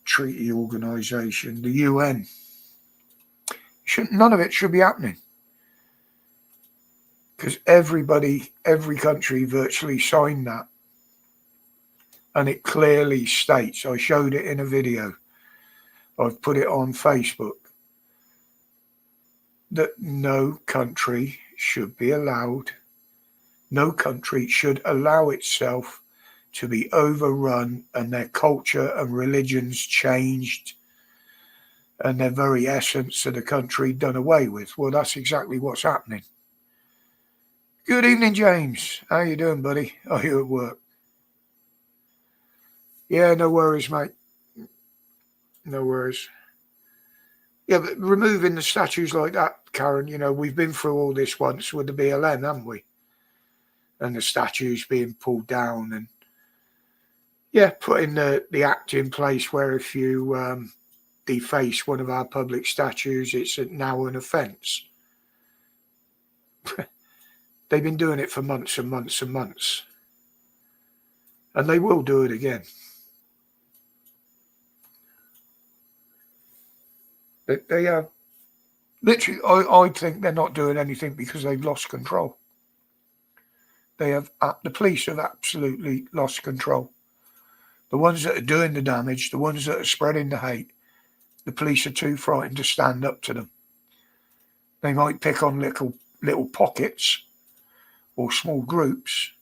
treaty organisation, the UN, none of it should be happening, because every country virtually signed that, and it clearly states, I showed it in a video, I've put it on Facebook, that no country should allow itself to be overrun and their culture and religions changed and their very essence of the country done away with. Well, that's exactly what's happening. Good evening, James. How you doing, buddy? Are you at work? Yeah, no worries, mate. No worries. Yeah, but removing the statues like that, Karen, we've been through all this once with the BLM, haven't we? And the statues being pulled down, and putting the act in place where if you deface one of our public statues, it's now an offence. They've been doing it for months and months and months, and they will do it again. They have literally. I think they're not doing anything because they've lost control. The police have absolutely lost control. The ones that are doing the damage, the ones that are spreading the hate, the police are too frightened to stand up to them. They might pick on little pockets or small groups,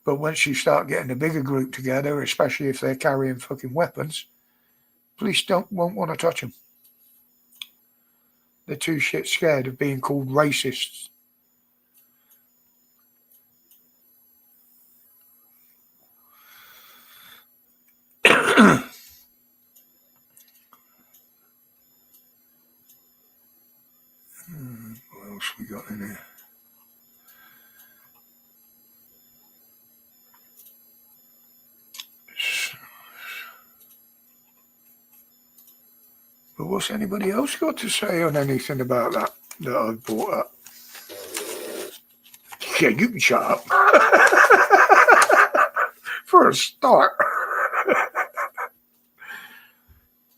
but once you start getting a bigger group together, especially if they're carrying fucking weapons, police won't want to touch them. They're too shit scared of being called racists. What else we got in here? But what's anybody else got to say on anything about that I brought up? Yeah, you can shut up. For a start.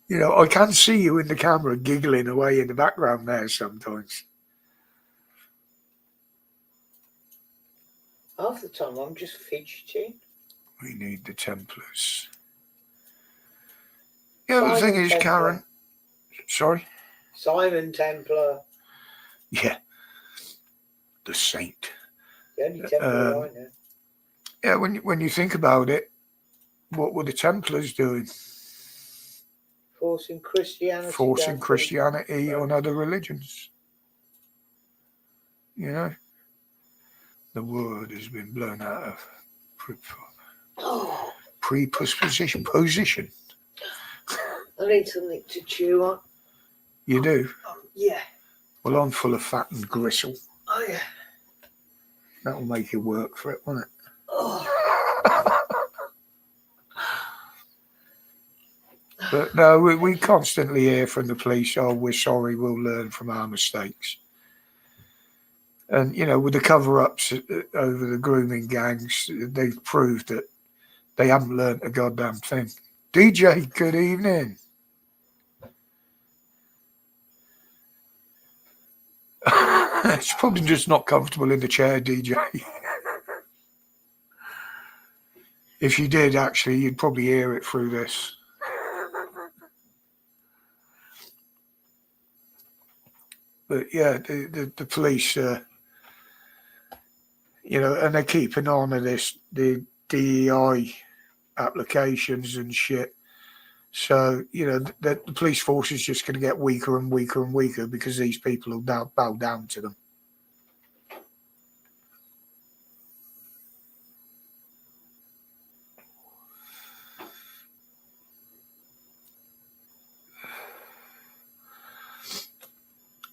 I can see you in the camera giggling away in the background there sometimes. Half the time I'm just fidgeting. We need the Templars. Yeah, the thing is, Karen. Sorry? Simon Templar. Yeah. The saint. The only Templar I know. Yeah, when you think about it, what were the Templars doing? Forcing Christianity. Forcing Christianity on other religions. The word has been blown out of preposition. I need something to chew on. You do? Yeah. Well, I'm full of fat and gristle. Oh, yeah. That'll make you work for it, won't it? Oh. But no, we constantly hear from the police, oh, we're sorry, we'll learn from our mistakes. And, with the cover-ups over the grooming gangs, they've proved that they haven't learned a goddamn thing. DJ, good evening. It's probably just not comfortable in the chair, DJ. If you did, actually, you'd probably hear it through this. But yeah, the police, and they keep an eye on this. DEI applications and shit. So, the police force is just going to get weaker and weaker and weaker because these people will now bow down to them.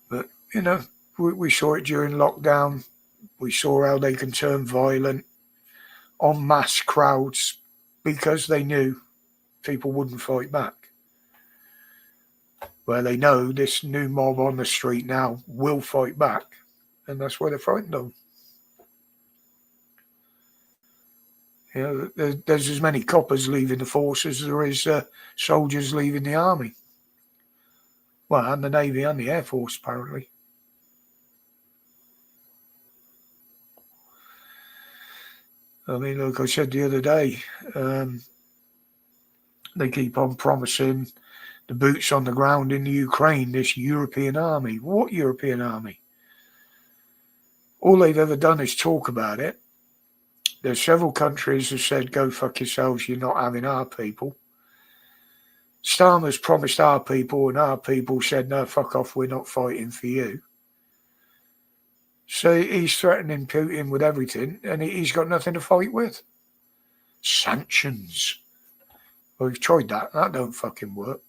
But, we saw it during lockdown. We saw how they can turn violent en masse crowds because they knew people wouldn't fight back. Well, they know this new mob on the street now will fight back, and that's why they're frightened of them. There's as many coppers leaving the force as there is soldiers leaving the army. Well, and the Navy and the Air Force, apparently. I mean, like I said the other day, they keep on promising the boots on the ground in the Ukraine, this European army. What European army? All they've ever done is talk about it. There's several countries who said, go fuck yourselves, you're not having our people. Starmer's promised our people, and our people said, no, fuck off, we're not fighting for you. So he's threatening Putin with everything, and he's got nothing to fight with. Sanctions. Well, we've tried that. That don't fucking work.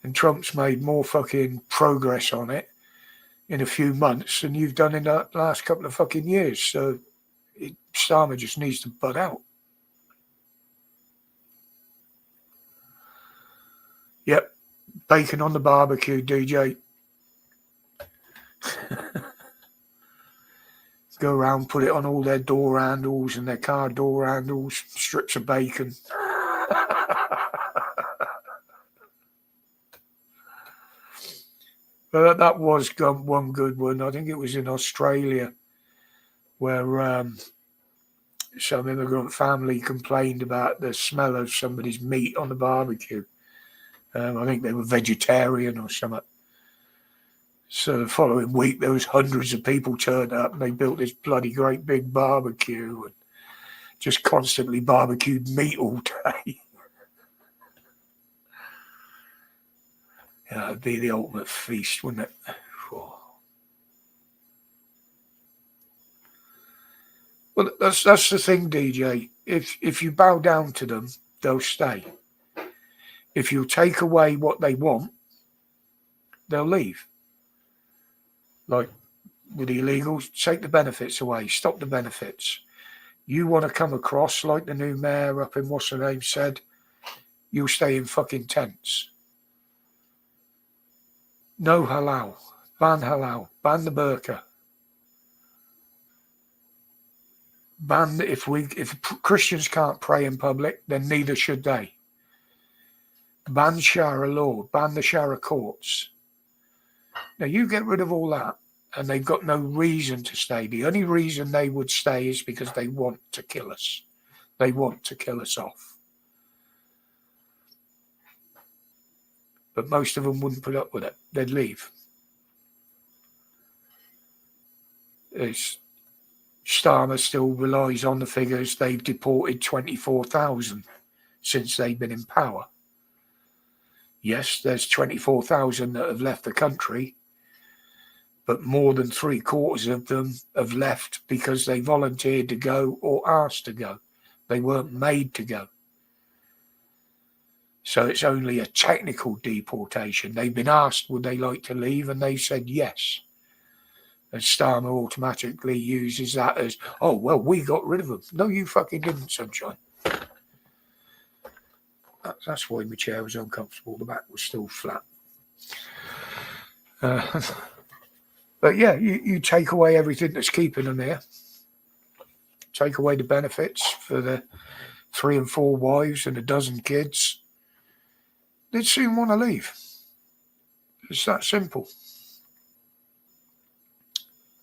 And Trump's made more fucking progress on it in a few months than you've done in the last couple of fucking years. So Starmer just needs to butt out. Yep. Bacon on the barbecue, DJ. Go around, put it on all their door handles and their car door handles, strips of bacon. But that was one good one. I think it was in Australia where some immigrant family complained about the smell of somebody's meat on the barbecue. I think they were vegetarian or something. So the following week, there was hundreds of people turned up, and they built this bloody great big barbecue and just constantly barbecued meat all day. It'd be the ultimate feast, wouldn't it? Oh. Well, that's the thing, DJ. If you bow down to them, they'll stay. If you take away what they want, they'll leave. Like with the illegals, take the benefits away, stop the benefits. You want to come across like the new mayor up in what's her name said, you'll stay in fucking tents. No halal, ban the burqa. Ban if Christians can't pray in public, then neither should they. Ban Shara law, ban the Shara courts. Now you get rid of all that, and they've got no reason to stay. The only reason they would stay is because they want to kill us. They want to kill us off. But most of them wouldn't put up with it. They'd leave. Starmer still relies on the figures. They've deported 24,000 since they've been in power. Yes, there's 24,000 that have left the country, but more than 3/4 of them have left because they volunteered to go or asked to go. They weren't made to go. So it's only a technical deportation. They've been asked would they like to leave, and they said yes. And Starmer automatically uses that as, oh, well, we got rid of them. No, you fucking didn't, sunshine. That's why my chair was uncomfortable. The back was still flat. But yeah, you take away everything that's keeping them here. Take away the benefits for the 3 and 4 wives and a dozen kids. They'd soon want to leave. It's that simple.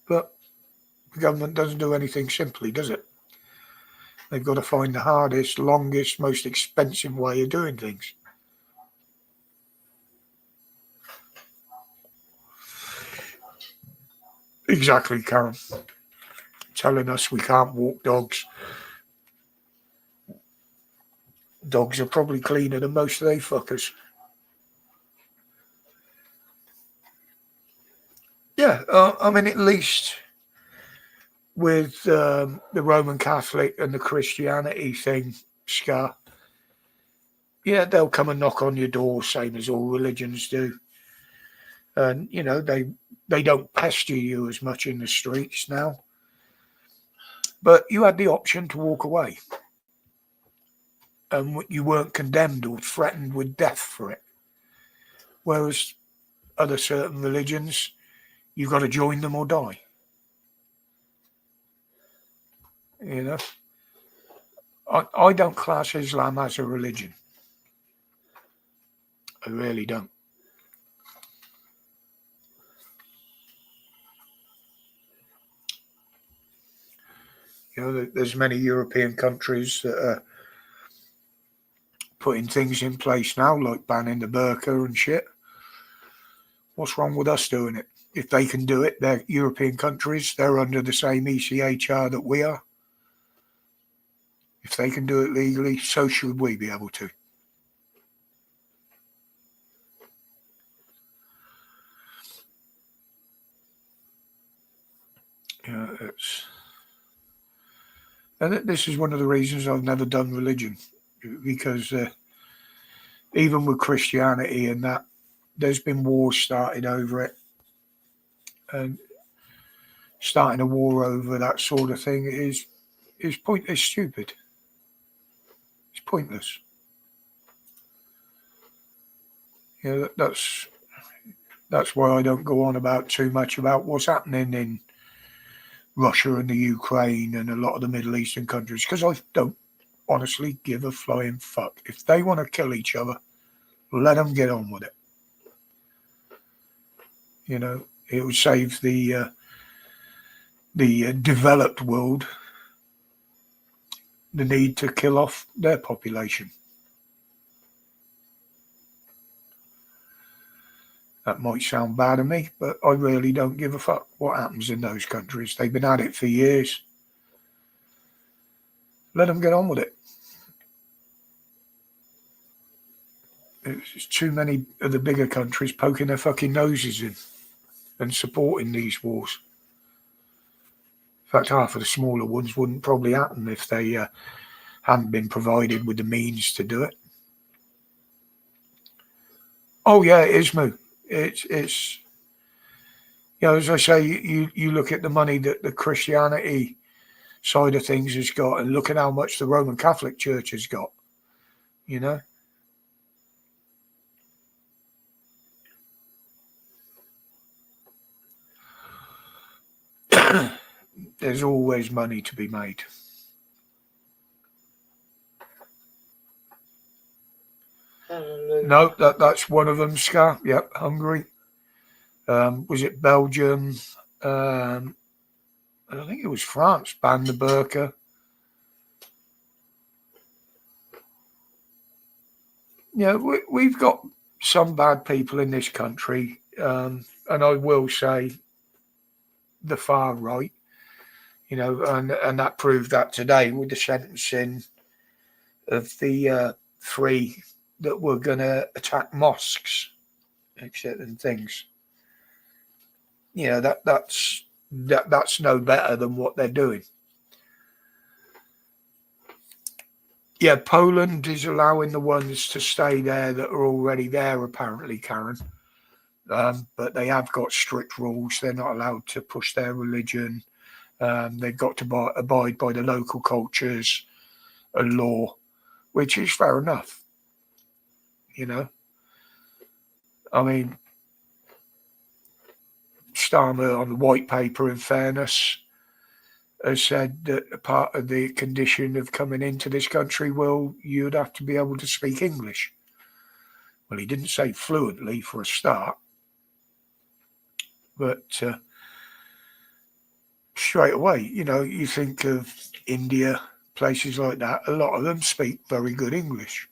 But the government doesn't do anything simply, does it? They've got to find the hardest, longest, most expensive way of doing things. Exactly, Karen. telling us we can't walk dogs. Dogs are probably cleaner than most of they fuckers. Yeah, I mean, at least with the Roman Catholic and the Christianity thing, Scar, yeah, they'll come and knock on your door, same as all religions do. And, you know, they don't pester you as much in the streets now. But you had the option to walk away. And you weren't condemned or threatened with death for it. Whereas other certain religions, you've got to join them or die. You know? I don't class Islam as a religion. I really don't. You know, there's many European countries that are putting things in place now, like banning the burqa and shit. What's wrong with us doing it? If they can do it, they're European countries. They're under the same ECHR that we are. If they can do it legally, so should we be able to. Yeah, and this is one of the reasons I've never done religion, because even with Christianity and that, there's been wars started over it, and starting a war over that sort of thing is pointless, stupid. It's pointless. You know, that's why I don't go on about too much about what's happening in Russia and the Ukraine and a lot of the Middle Eastern countries, because I don't honestly give a flying fuck. If they want to kill each other, let them get on with it. You know, it would save the developed world the need to kill off their population. That might sound bad to me, but I really don't give a fuck what happens in those countries. They've been at it for years. Let them get on with it. There's too many of the bigger countries poking their fucking noses in and supporting these wars. In fact, half of the smaller ones wouldn't probably happen if they hadn't been provided with the means to do it. Oh yeah, it is, Moo. It's you know, as I say, you look at the money that the Christianity side of things has got, and look at how much the Roman Catholic Church has got. You know, there's always money to be made. No, that's one of them, Scar. Yep, Hungary. Was it Belgium? I think it was France banned the burqa. Yeah, we've got some bad people in this country, and I will say the far right, you know, and that proved that today with the sentencing of the three that were going to attack mosques, and things. You know, that's no better than what they're doing. Yeah, Poland is allowing the ones to stay there that are already there, apparently, Karen. But they have got strict rules. They're not allowed to push their religion. They've got to abide by the local cultures and law, which is fair enough. You know, I mean, Starmer on the white paper, in fairness, has said that a part of the condition of coming into this country, well, you'd have to be able to speak English. Well, he didn't say fluently for a start, but straight away, you know, you think of India, places like that, a lot of them speak very good English.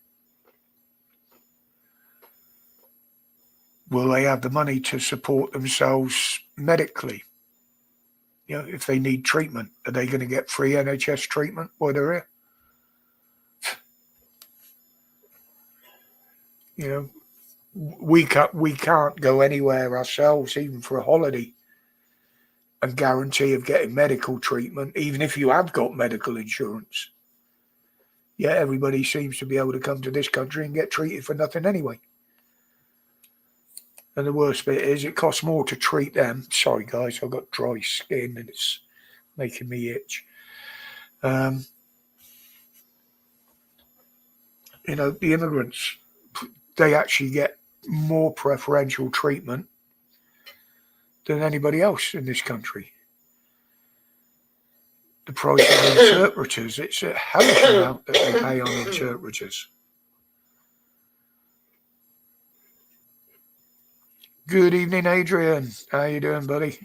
Will they have the money to support themselves medically? You know, if they need treatment, are they going to get free NHS treatment while they're here? You know, we can't go anywhere ourselves, even for a holiday, and guarantee of getting medical treatment, even if you have got medical insurance. Yeah, everybody seems to be able to come to this country and get treated for nothing anyway. And the worst bit is it costs more to treat them. Sorry, guys, I've got dry skin and it's making me itch. You know, the immigrants, they actually get more preferential treatment than anybody else in this country. The price of interpreters, it's a hellish amount that they pay on interpreters. Good evening, Adrian. How you doing, buddy?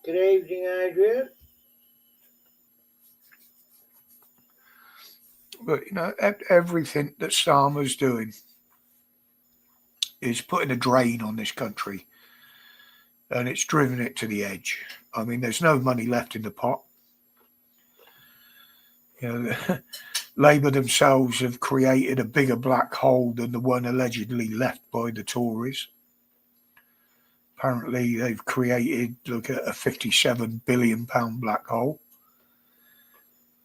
Good evening, Adrian. But, you know, everything that Starmer's doing is putting a drain on this country, and it's driven it to the edge. I mean, there's no money left in the pot. You know, Labour themselves have created a bigger black hole than the one allegedly left by the Tories. Apparently, they've created, look at a £57 billion black hole,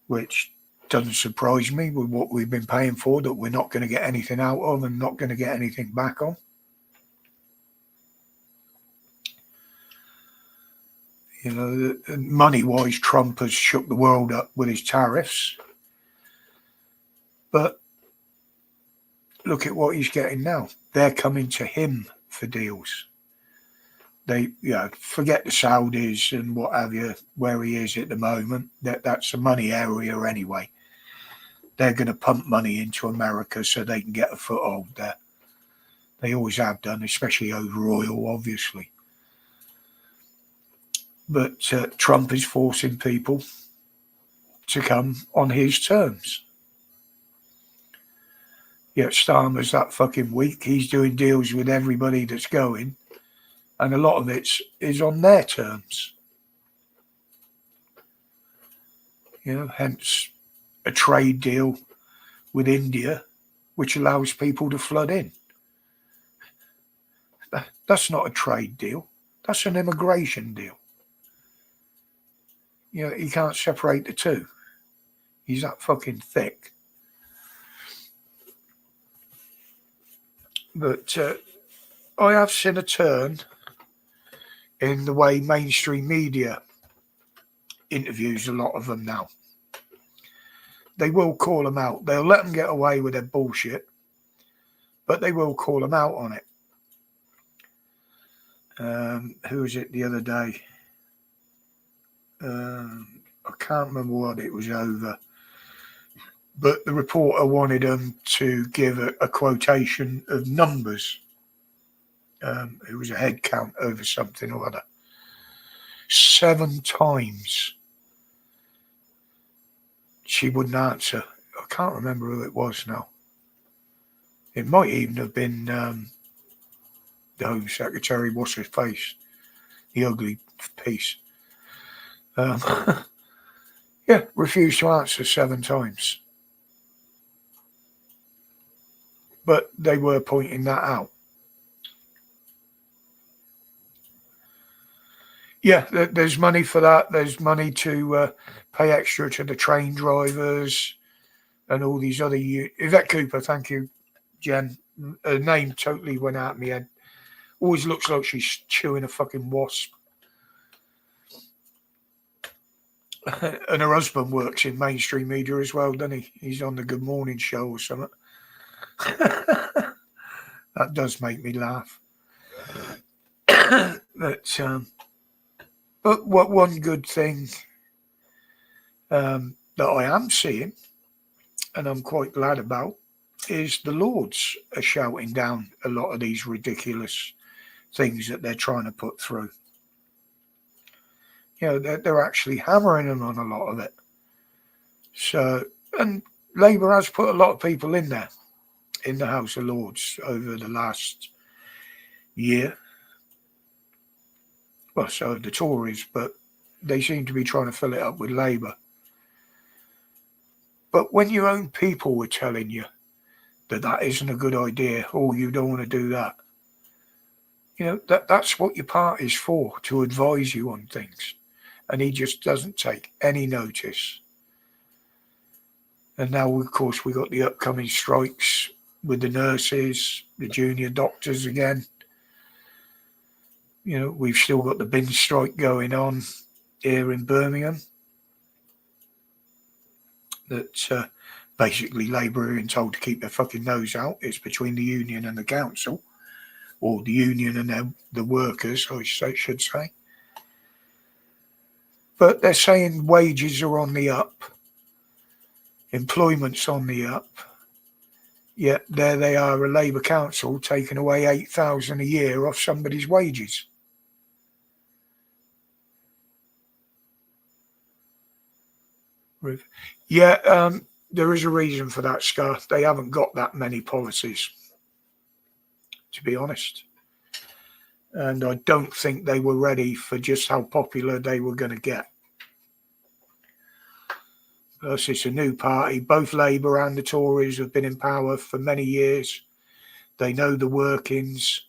which doesn't surprise me with what we've been paying for, that we're not going to get anything out of and not going to get anything back on. You know, money-wise, Trump has shook the world up with his tariffs. But look at what he's getting now. They're coming to him for deals. They, you know, forget the Saudis and what have you, where he is at the moment. That's a money area anyway. They're going to pump money into America so they can get a foothold there. They always have done, especially over oil, obviously. But Trump is forcing people to come on his terms. Yet Starmer's that fucking weak. He's doing deals with everybody that's going, and a lot of it is on their terms. You know, hence a trade deal with India, which allows people to flood in. That's not a trade deal. That's an immigration deal. You know, you can't separate the two. He's that fucking thick. But I have seen a turn in the way mainstream media interviews a lot of them now. They will call them out. They'll let them get away with their bullshit, but they will call them out on it. Who was it the other day? I can't remember what it was over. But the reporter wanted them to give a quotation of numbers. It was a head count over something or other. 7 times she wouldn't answer. I can't remember who it was now. It might even have been the Home Secretary, what's his face? The ugly piece. Yeah, refused to answer 7 times. But they were pointing that out. Yeah, there's money for that. There's money to pay extra to the train drivers and all these other... Yvette Cooper, thank you, Jen. Her name totally went out of my head. Always looks like she's chewing a fucking wasp. And her husband works in mainstream media as well, doesn't he? He's on the Good Morning Show or something. That does make me laugh. But what one good thing that I am seeing, and I'm quite glad about, is the Lords are shouting down a lot of these ridiculous things that they're trying to put through. You know, they're actually hammering them on a lot of it. So, and Labour has put a lot of people in there, in the House of Lords over the last year. Well, so have the Tories, but they seem to be trying to fill it up with Labour. But when your own people were telling you that isn't a good idea, or you don't want to do that, that's what your party's for, to advise you on things. And he just doesn't take any notice. And now, of course, we got the upcoming strikes with the nurses, the junior doctors again. We've still got the bin strike going on here in Birmingham. That basically Labour are being told to keep their fucking nose out. It's between the union and the council, or the union and the workers, I should say. But they're saying wages are on the up, employment's on the up. Yet there they are, a Labour council taking away $8,000 a year off somebody's wages. Yeah, there is a reason for that, Scar. They haven't got that many policies, to be honest. And I don't think they were ready for just how popular they were going to get. Plus, it's a new party. Both Labour and the Tories have been in power for many years. They know the workings.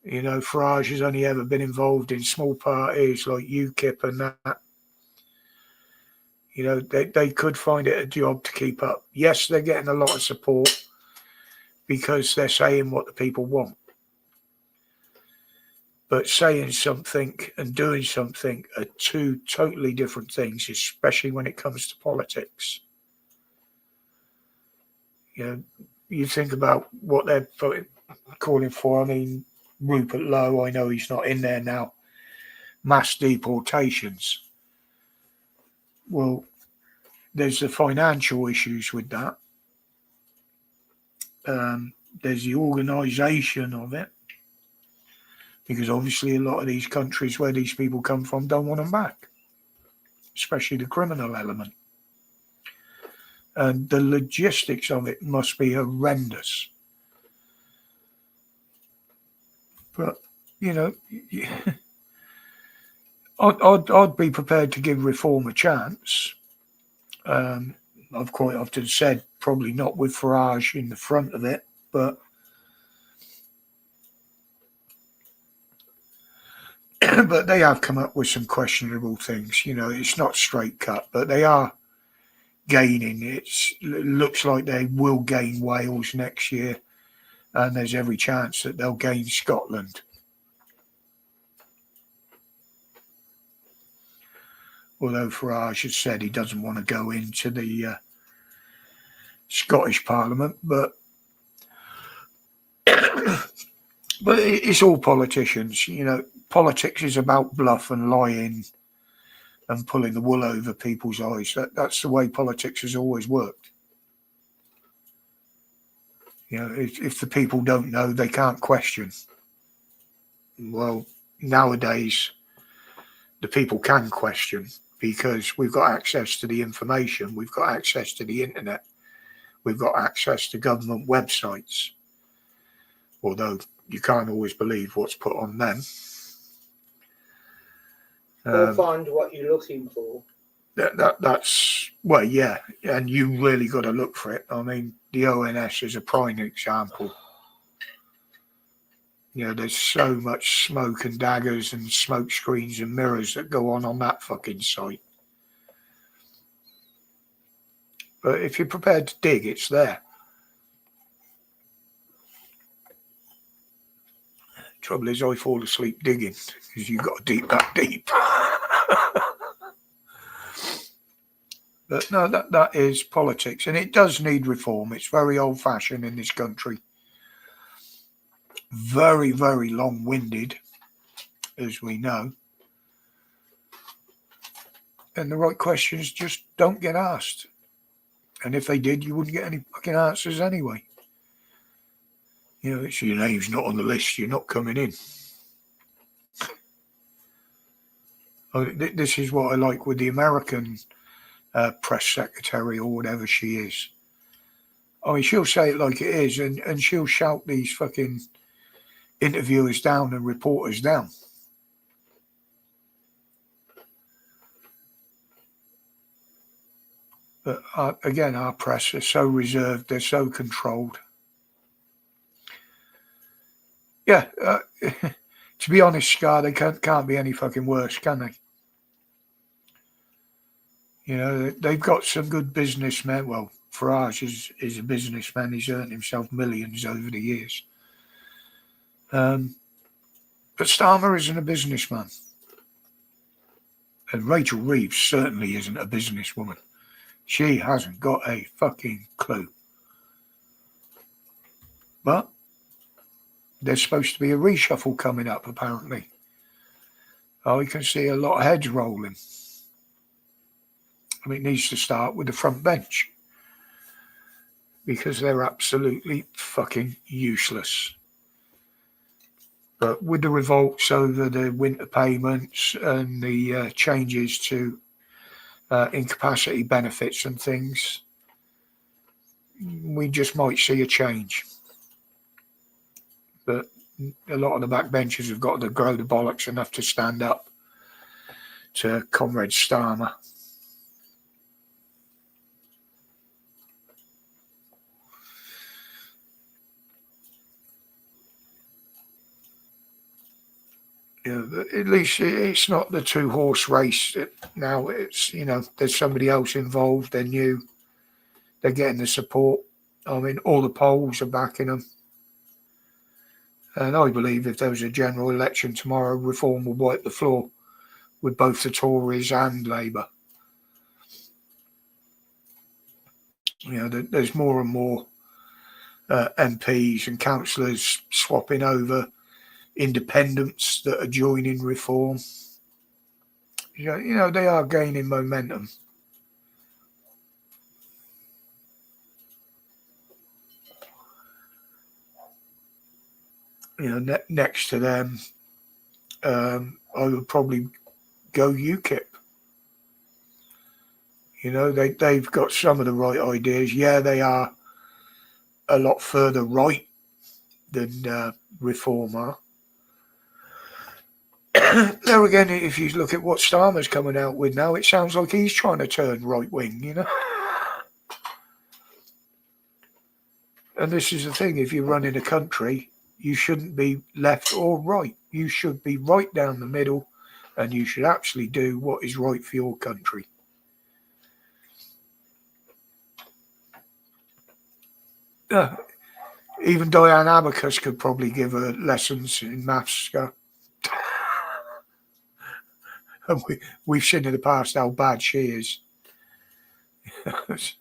Farage has only ever been involved in small parties like UKIP and that. They could find it a job to keep up. Yes, they're getting a lot of support because they're saying what the people want. But saying something and doing something are two totally different things, especially when it comes to politics. You think about what they're calling for. I mean, Rupert Lowe, I know he's not in there now. Mass deportations. Well, there's the financial issues with that. There's the organisation of it. Because obviously a lot of these countries where these people come from don't want them back. Especially the criminal element. And the logistics of it must be horrendous. But, I'd be prepared to give reform a chance. I've quite often said probably not with Farage in the front of it, but but they have come up with some questionable things. It's not straight cut, but they are gaining. It looks like they will gain Wales next year, and there's every chance that they'll gain Scotland. Although Farage has said he doesn't want to go into the Scottish Parliament, but it's all politicians. Politics is about bluff and lying and pulling the wool over people's eyes. That's the way politics has always worked. If the people don't know, they can't question. Well, nowadays, the people can question because we've got access to the information, we've got access to the internet, we've got access to government websites. Although you can't always believe what's put on them. Or find what you're looking for. That's well, yeah, and you really got to look for it. I mean, the ONS is a prime example. There's so much smoke and daggers and smoke screens and mirrors that go on that fucking site. But if you're prepared to dig, it's there. Trouble is, I fall asleep digging because you've got to dig that deep. But no, that is politics, and it does need reform. It's very old-fashioned in this country. Very, very long-winded, as we know. And the right questions just don't get asked. And if they did, you wouldn't get any fucking answers anyway. It's your name's not on the list, you're not coming in. This is what I like with the American press secretary or whatever she is. I mean, she'll say it like it is, and she'll shout these fucking interviewers down and reporters down. But again, our press are so reserved, they're so controlled. Yeah, to be honest, Scar, they can't be any fucking worse, can they? You know, they've got some good businessmen. Well, Farage is a businessman. He's earned himself millions over the years. But Starmer isn't a businessman. And Rachel Reeves certainly isn't a businesswoman. She hasn't got a fucking clue. But there's supposed to be a reshuffle coming up, apparently. I can see a lot of heads rolling. I mean, it needs to start with the front bench. Because they're absolutely fucking useless. But with the revolts over the winter payments and the changes to incapacity benefits and things, we just might see a change. But a lot of the backbenchers have got to grow the bollocks enough to stand up to Comrade Starmer. At least it's not the two-horse race. Now it's, there's somebody else involved. They're new. They're getting the support. I mean, all the polls are backing them. And I believe if there was a general election tomorrow, Reform will wipe the floor with both the Tories and Labour. There's more and more MPs and councillors swapping over, independents that are joining Reform. They are gaining momentum. Next to them, I would probably go UKIP. They've got some of the right ideas. Yeah, they are a lot further right than Reform are. There again, if you look at what Starmer's coming out with now, it sounds like he's trying to turn right wing, And this is the thing, if you're running a country, you shouldn't be left or right. You should be right down the middle, and you should actually do what is right for your country. Even Diane Abacus could probably give her lessons in maths. And we've seen in the past how bad she is. But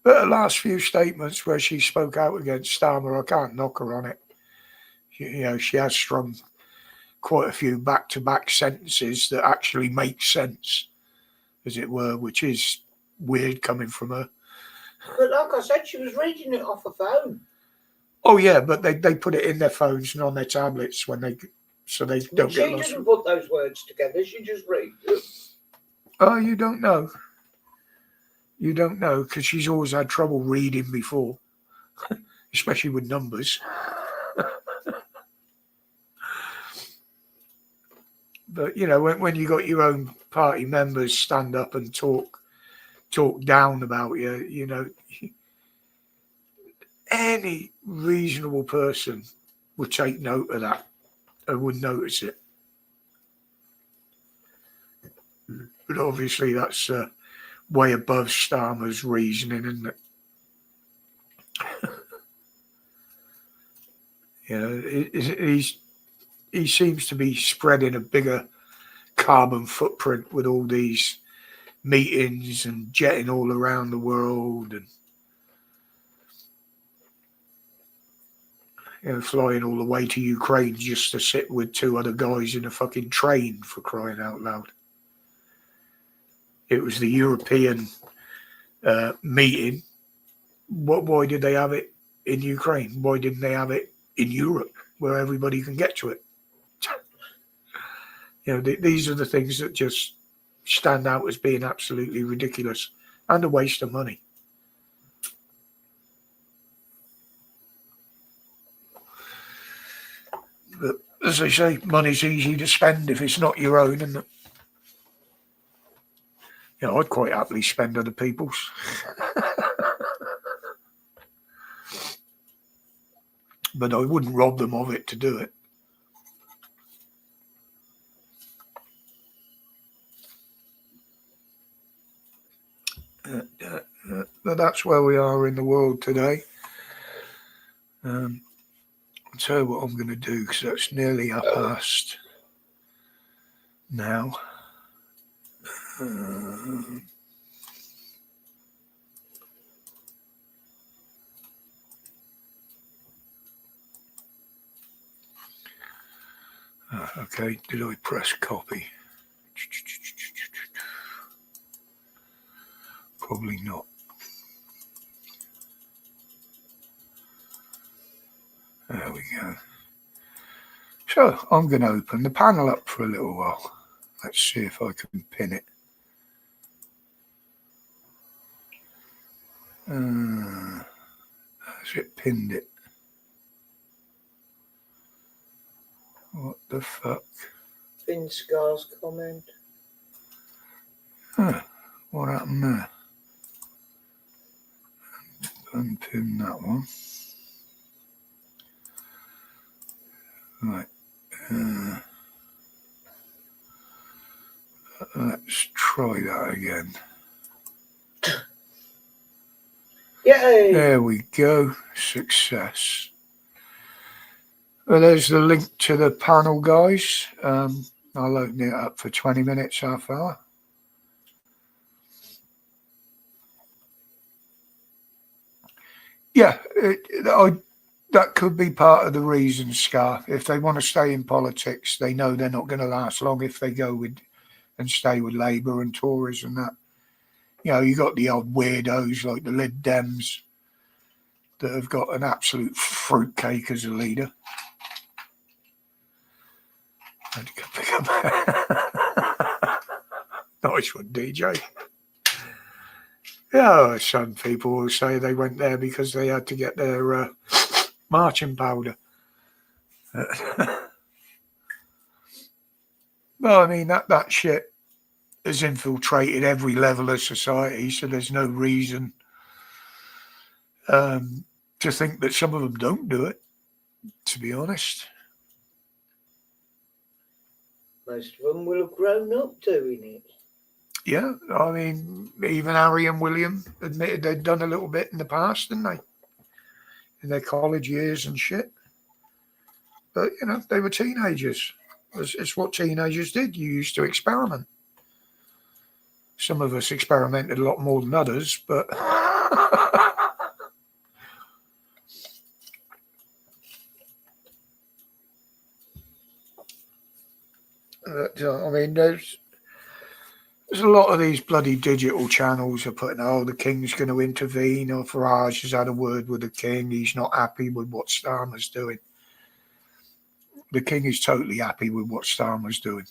her last few statements where she spoke out against Starmer, I can't knock her on it. She has strung quite a few back-to-back sentences that actually make sense, as it were, which is weird coming from her. But like I said, she was reading it off a phone. Oh yeah, but they put it in their phones and on their tablets so they don't get lost. She didn't put those words together. She just read them. Oh, you don't know. You don't know because she's always had trouble reading before, especially with numbers. But when you got your own party members stand up and talk down about you, any reasonable person would take note of that and would notice it. But obviously that's way above Starmer's reasoning, isn't it? He seems to be spreading a bigger carbon footprint with all these meetings and jetting all around the world and flying all the way to Ukraine just to sit with two other guys in a fucking train, for crying out loud. It was the European meeting. Why did they have it in Ukraine? Why didn't they have it in Europe where everybody can get to it? These are the things that just stand out as being absolutely ridiculous and a waste of money. But as they say, money's easy to spend if it's not your own, isn't it? You know, I'd quite happily spend other people's. But I wouldn't rob them of it to do it. But that's where we are in the world today. I'll tell you what I'm going to do, because that's nearly up past now. Okay, did I press copy? Probably not. There we go. So I'm going to open the panel up for a little while. Let's see if I can pin it. Has it pinned it? What the fuck? Finn Scar's comment. What happened there? Unpin that one. Right. Let's try that again. Yay! There we go. Success. Well, there's the link to the panel, guys. I'll open it up for 20 minutes, half hour. Yeah, that could be part of the reason, Scar. If they want to stay in politics, they know they're not going to last long if they go with and stay with Labour and Tories and that. You know, you got the odd weirdos like the Lib Dems that have got an absolute fruitcake as a leader. Nice one, DJ. Yeah, some people will say they went there because they had to get their marching powder. Well, I mean, that shit has infiltrated every level of society, so there's no reason to think that some of them don't do it, to be honest. Most of them will have grown up doing it. Yeah, I mean, even Harry and William admitted they'd done a little bit in the past, didn't they? In their college years and shit. But, you know, they were teenagers. It's what teenagers did. You used to experiment. Some of us experimented a lot more than others, but... I mean, there's a lot of these bloody digital channels are putting, oh, the King's going to intervene, or Farage has had a word with the King. He's not happy with what Starmer's doing. The King is totally happy with what Starmer's doing.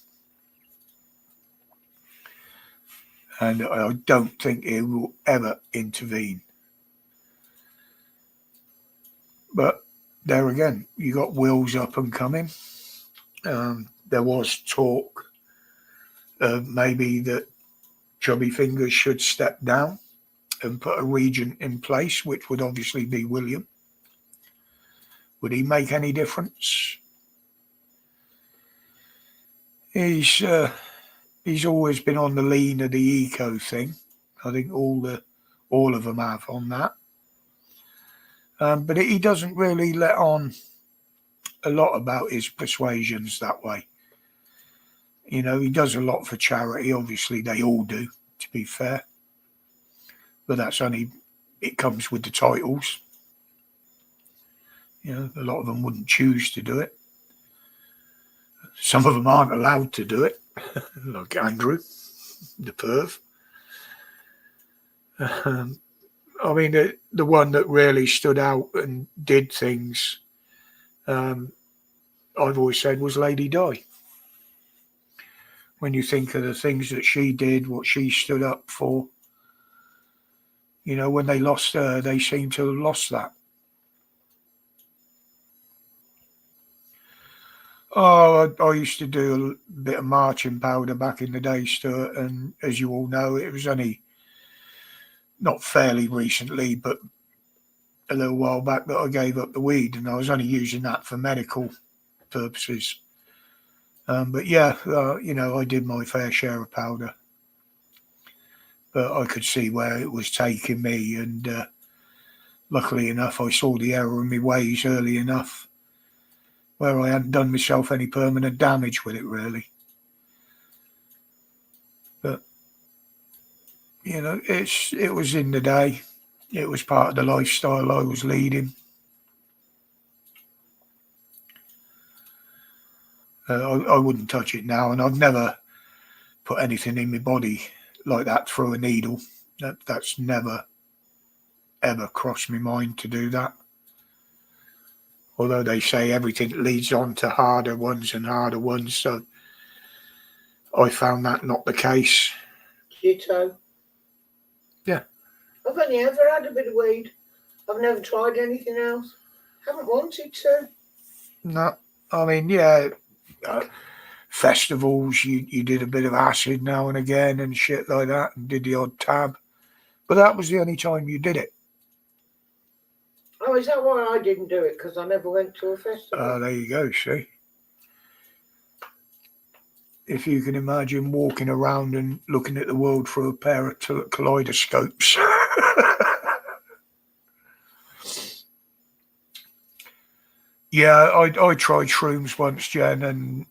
And I don't think he will ever intervene. But there again, you got Will's up and coming. There was talk of maybe that Chubby Fingers should step down and put a regent in place, which would obviously be William. Would he make any difference? He's always been on the lean of the eco thing. I think all of them have on that. But he doesn't really let on a lot about his persuasions that way. You know, he does a lot for charity. Obviously, they all do, to be fair. But that's only, it comes with the titles. You know, a lot of them wouldn't choose to do it. Some of them aren't allowed to do it, like Andrew, the perv. I mean, the one that really stood out and did things, I've always said, was Lady Di. When you think of the things that she did, what she stood up for, you know, when they lost her, they seem to have lost that. Oh, I used to do a bit of marching powder back in the day, Stuart, and as you all know, it was only not fairly recently, but a little while back that I gave up the weed, and I was only using that for medical purposes. But yeah, I did my fair share of powder, but I could see where it was taking me, and luckily enough, I saw the error in my ways early enough, where I hadn't done myself any permanent damage with it, really. But it was in the day. It was part of the lifestyle I was leading. I wouldn't touch it now, and I've never put anything in my body like that through a needle. That's never ever crossed my mind to do that. Although they say everything leads on to harder ones and harder ones, so I found that not the case. Ditto. Yeah. I've only ever had a bit of weed. I've never tried anything else. Haven't wanted to. No, I mean, yeah, festivals, you did a bit of acid now and again and shit like that, and did the odd tab, but that was the only time you did it. Oh, is that why I didn't do it? Because I never went to a festival. There you go, see. If you can imagine walking around and looking at the world through a pair of kaleidoscopes. Yeah, I tried shrooms once, Jen, and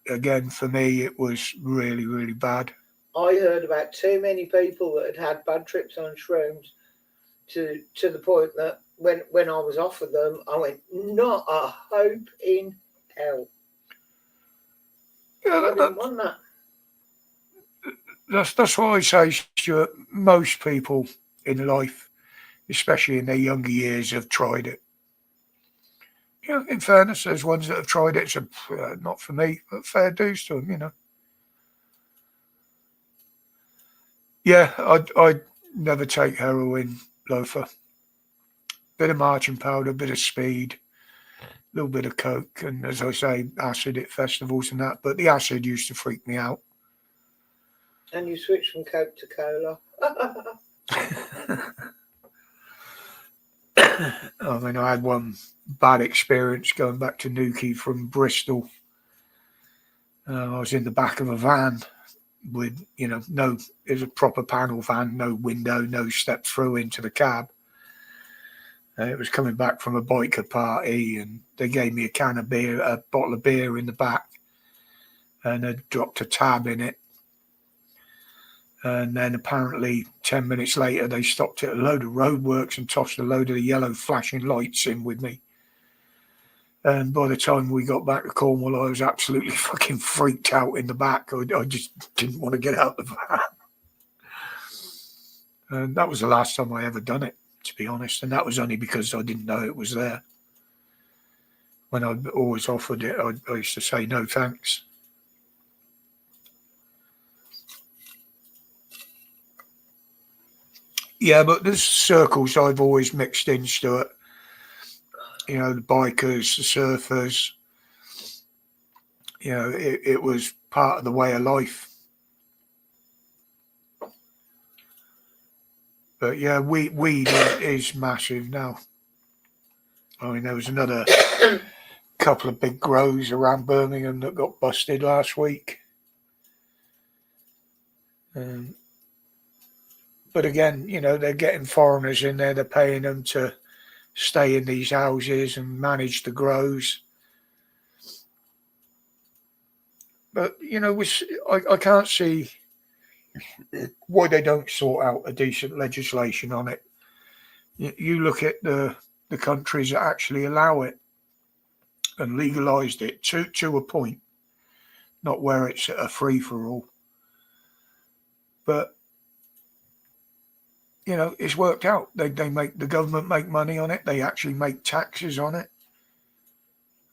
again, for me, it was really, really bad. I heard about too many people that had bad trips on shrooms to the point that when I was offered them, I went, not a hope in hell. Yeah, I didn't want that. That's why I say, Stuart, most people in life, especially in their younger years, have tried it. In fairness, there's ones that have tried it, so not for me, but fair dues to them, Yeah, I'd never take heroin, loafer. Bit of marching powder, bit of speed, a little bit of coke, and as I say, acid at festivals and that. But the acid used to freak me out. And you switched from coke to cola. I mean, I had one bad experience going back to Newquay from Bristol. I was in the back of a van with, no, it was a proper panel van, no window, no step through into the cab. It was coming back from a biker party, and they gave me a bottle of beer in the back, and had dropped a tab in it. And then apparently 10 minutes later, they stopped at a load of roadworks and tossed a load of the yellow flashing lights in with me. And by the time we got back to Cornwall, I was absolutely fucking freaked out in the back. I just didn't want to get out of the van. And that was the last time I ever done it, to be honest. And that was only because I didn't know it was there. When I always offered it, I used to say no thanks. Yeah, but there's circles I've always mixed in, Stuart. The bikers, the surfers. It was part of the way of life. But yeah, weed is massive now. I mean, there was another couple of big grows around Birmingham that got busted last week. But again, they're getting foreigners in there. They're paying them to stay in these houses and manage the grows. But, I can't see why they don't sort out a decent legislation on it. You look at the countries that actually allow it and legalised it to a point, not where it's a free-for-all. But it's worked out. They make the government make money on it. They actually make taxes on it.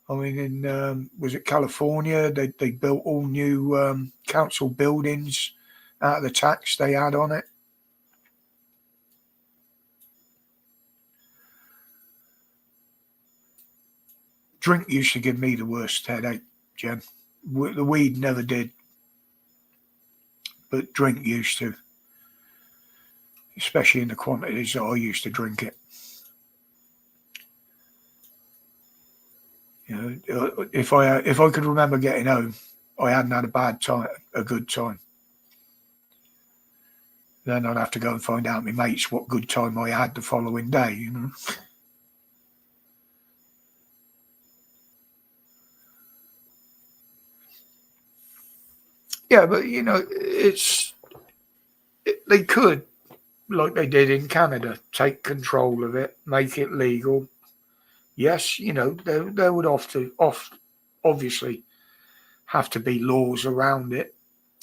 I mean, in was it California? They built all new council buildings out of the tax they had on it. Drink used to give me the worst headache, Jen. The weed never did, but drink used to, especially in the quantities that I used to drink it. You know, if I could remember getting home, I hadn't had a bad time, a good time. Then I'd have to go and find out my mates what good time I had the following day. You know. Yeah, but you know, they could, like they did in Canada, take control of it, make it legal. Yes, you know, there would obviously have to be laws around it.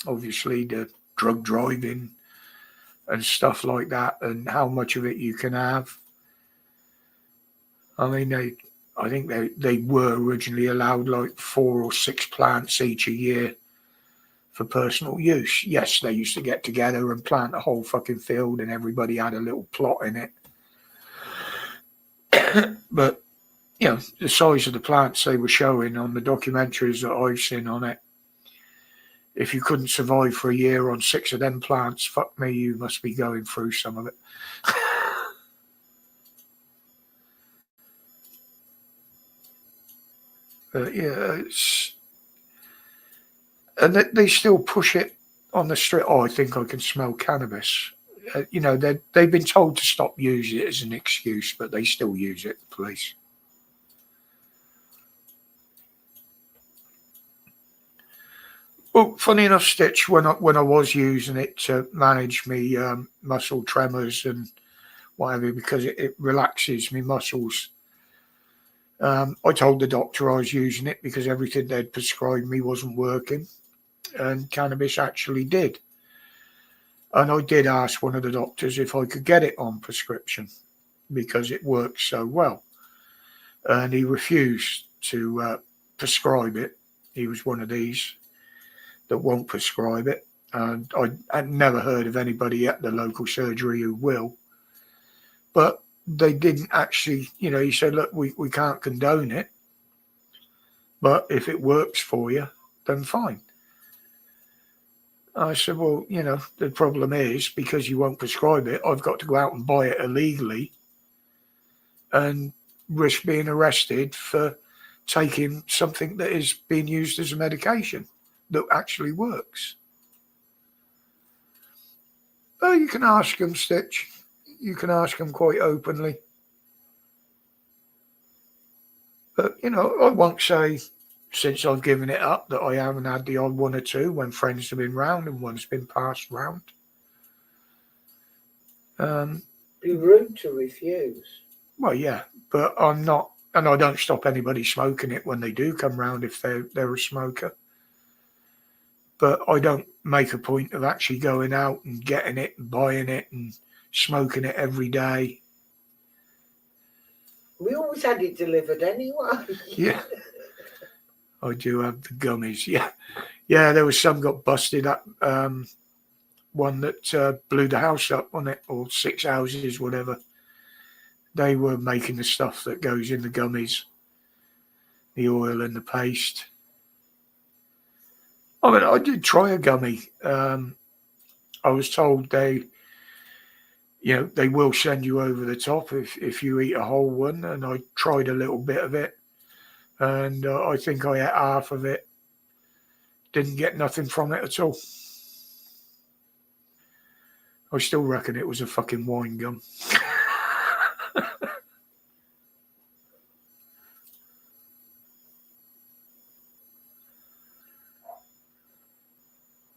Obviously, the drug driving and stuff like that, and how much of it you can have. I mean, I think they were originally allowed like 4 or 6 plants each a year for personal use. Yes, they used to get together and plant a whole fucking field, and everybody had a little plot in it. But you know, the size of the plants they were showing on the documentaries that I've seen on it. If you couldn't survive for a year on 6 of them plants, fuck me, you must be going through some of it. But yeah, and they still push it on the street. Oh, I think I can smell cannabis. You know, they've been told to stop using it as an excuse, but they still use it, the police. Well, funny enough, Stitch, when I was using it to manage me muscle tremors and whatever, because it relaxes me muscles. I told the doctor I was using it because everything they'd prescribed me wasn't working, and cannabis actually did. And I did ask one of the doctors if I could get it on prescription because it works so well, and he refused to prescribe it. He was one of these that won't prescribe it. And I'd never heard of anybody at the local surgery who will. But they didn't actually, you know, he said, look, we can't condone it. But if it works for you, then fine. I said, well, you know, the problem is because you won't prescribe it, I've got to go out and buy it illegally and risk being arrested for taking something that is being used as a medication that actually works. Oh, you can ask them, Stitch. You can ask them quite openly. But, you know, I won't say since I've given it up that I haven't had the odd one or two when friends have been round and one's been passed round. Be rude to refuse. Well, yeah, but I'm not, and I don't stop anybody smoking it when they do come round if they're a smoker. But I don't make a point of actually going out and getting it and buying it and smoking it every day. We always had it delivered anyway. Yeah. I do have the gummies. Yeah. There was some got busted up. One that blew the house up on it, or 6 houses, whatever. They were making the stuff that goes in the gummies, the oil and the paste. I mean, I did try a gummy. I was told they will send you over the top if you eat a whole one, and I tried a little bit of it, and I think I ate half of it. Didn't get nothing from it at all. I still reckon it was a fucking wine gum.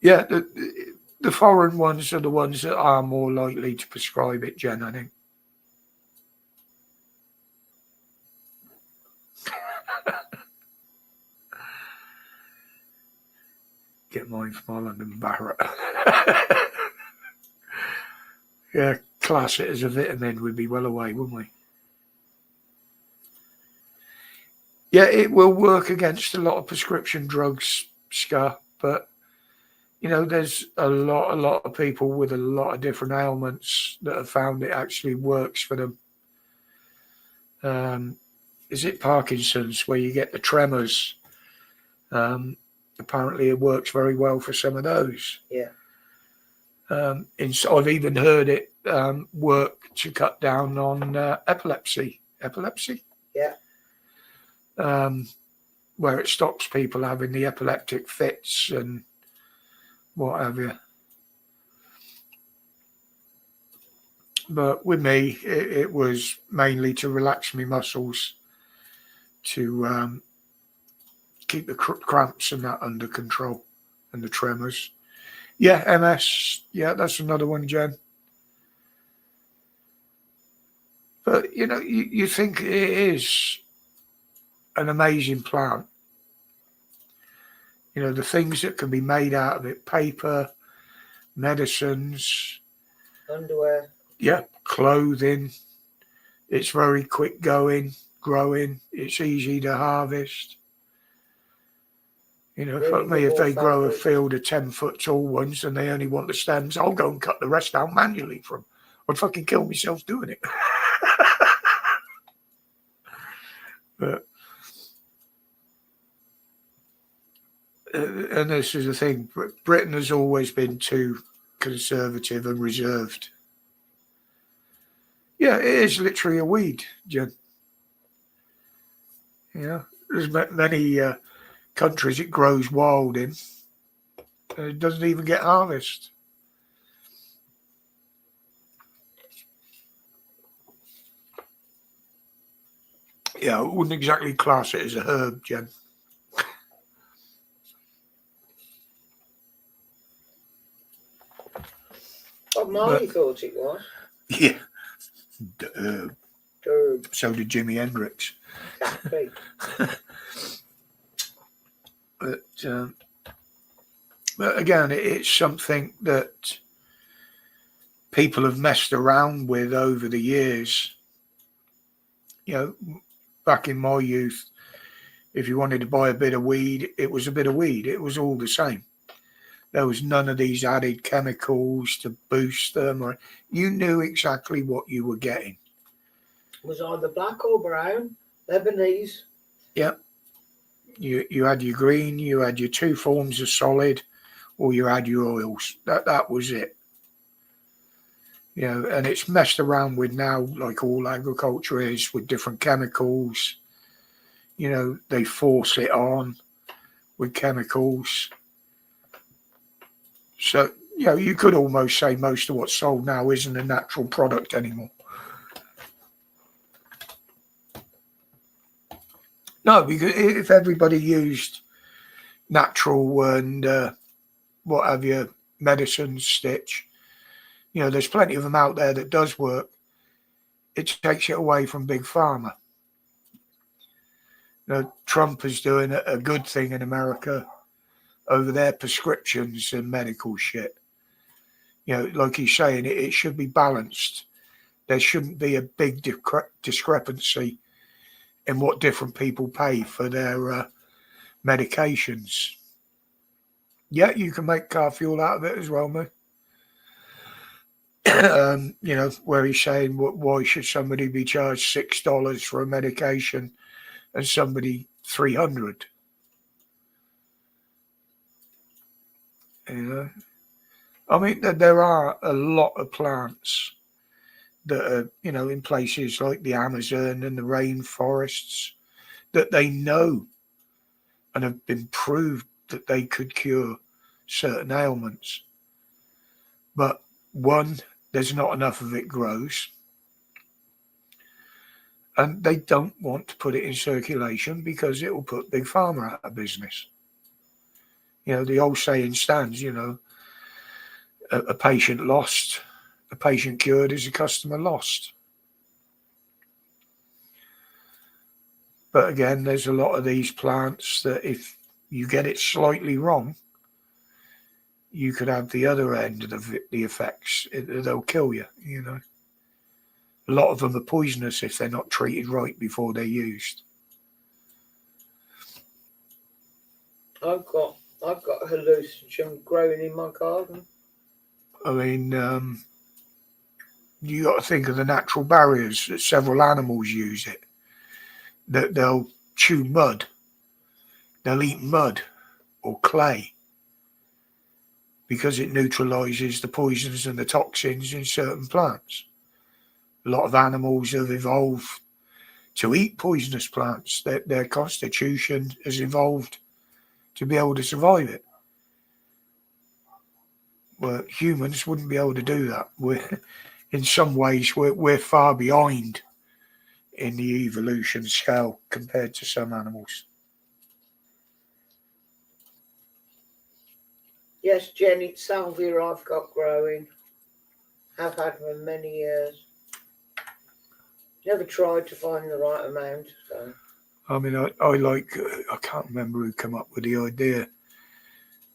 Yeah, the foreign ones are the ones that are more likely to prescribe it, Jen, I think. Get mine from Holland and Barrett. Yeah, class it as a vitamin, we'd be well away, wouldn't we? Yeah, it will work against a lot of prescription drugs, Scar, but you know, there's a lot of people with a lot of different ailments that have found it actually works for them. is it Parkinson's, where you get the tremors. Apparently it works very well for some of those. Yeah. I've even heard it work to cut down on epilepsy. Epilepsy? Yeah. Where it stops people having the epileptic fits and what have you. But with me, it was mainly to relax my muscles, to keep the cramps and that under control, and the tremors. Yeah, MS. Yeah, that's another one, Jen. But, you think it is an amazing plant. The things that can be made out of it, paper, medicines. Underwear. Yeah, clothing. It's very quick growing. It's easy to harvest. Really fuck me, if good they grow a fabric. field of 10-foot tall ones and they only want the stems, I'll go and cut the rest out manually for them. I'd fucking kill myself doing it. But, and this is the thing, Britain has always been too conservative and reserved. Yeah, it is literally a weed, Jen. There's many countries it grows wild in, and it doesn't even get harvest. Yeah, I wouldn't exactly class it as a herb, Jen. Bob Marley thought it was. Yeah, the herb. Herb. So did Jimi Hendrix. Exactly. But again, it's something that people have messed around with over the years. Back in my youth, if you wanted to buy a bit of weed, it was a bit of weed. It was all the same. There was none of these added chemicals to boost them, or you knew exactly what you were getting. It was either black or brown, Lebanese. Yeah. You had your green, you had your two forms of solid, or you had your oils. That was it. And it's messed around with now, like all agriculture is, with different chemicals. They force it on with chemicals. So, you could almost say most of what's sold now isn't a natural product anymore. No, because if everybody used natural and what have you, medicines, stitch, there's plenty of them out there that does work. It takes it away from Big Pharma. Trump is doing a good thing in America over their prescriptions and medical shit. Like he's saying, it should be balanced. There shouldn't be a big discrepancy in what different people pay for their medications. Yeah, you can make car fuel out of it as well, mate. Where he's saying, why should somebody be charged $6 for a medication and somebody $300? I mean, there are a lot of plants that are, in places like the Amazon and the rainforests that they know and have been proved that they could cure certain ailments. But one, there's not enough of it grows. And they don't want to put it in circulation because it will put Big Pharma out of business. The old saying stands, a patient lost, a patient cured is a customer lost. But again, there's a lot of these plants that if you get it slightly wrong, you could have the other end of the effects. They'll kill you, A lot of them are poisonous if they're not treated right before they're used. I've got hallucinogen growing in my garden. I mean, you got to think of the natural barriers that several animals use it. that they'll chew mud, they'll eat mud or clay because it neutralizes the poisons and the toxins in certain plants. A lot of animals have evolved to eat poisonous plants. Their constitution has evolved to be able to survive it. Well, humans wouldn't be able to do that. In some ways, we're far behind in the evolution scale compared to some animals. Yes, Jen, it's salvia I've got growing. Have had for many years. Never tried to find the right amount. So. I mean, I can't remember who came up with the idea.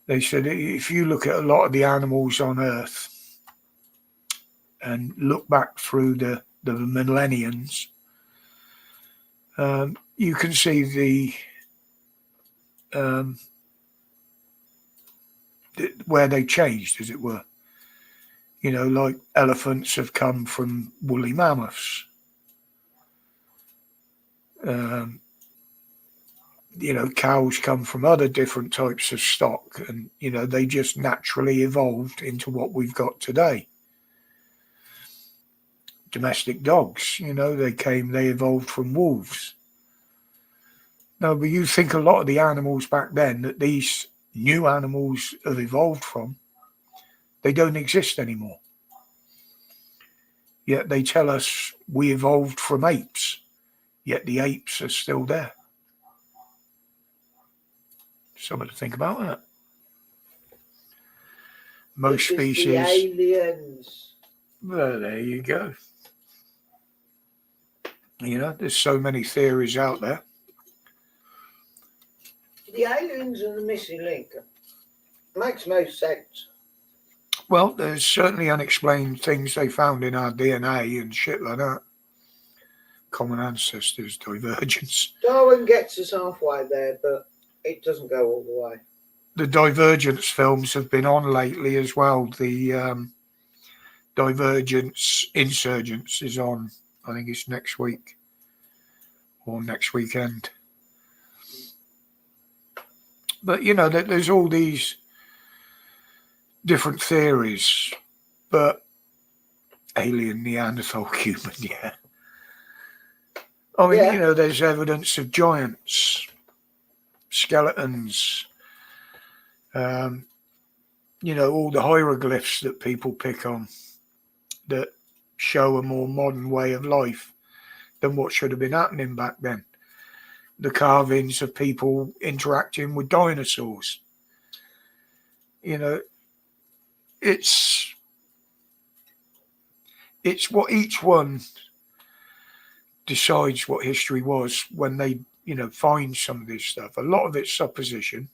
They said if you look at a lot of the animals on Earth and look back through the millenniums, you can see where they changed, as it were. You know, like elephants have come from woolly mammoths. You know, cows come from other different types of stock, and you know, they just naturally evolved into what we've got today. Domestic dogs, you know, they evolved from wolves. No, but you think a lot of the animals back then that these new animals have evolved from, they don't exist anymore. Yet they tell us we evolved from apes, yet the apes are still there. Something to think about, isn't it? Most species. The aliens. Well, there you go. You know, there's so many theories out there. The aliens and the missing link makes most sense. Well, there's certainly unexplained things they found in our DNA and shit like that. Common ancestors, divergence. Darwin gets us halfway there, but it doesn't go all the way. The Divergence films have been on lately as well. The Divergence Insurgents is on, I think it's next week or next weekend. But, you know, there's all these different theories, but alien, Neanderthal, human, yeah. I mean, Yeah. You know, there's evidence of giants, skeletons, you know, all the hieroglyphs that people pick on that show a more modern way of life than what should have been happening back then. The carvings of people interacting with dinosaurs. You know, it's what each one decides what history was when they, you know, find some of this stuff. A lot of it's supposition.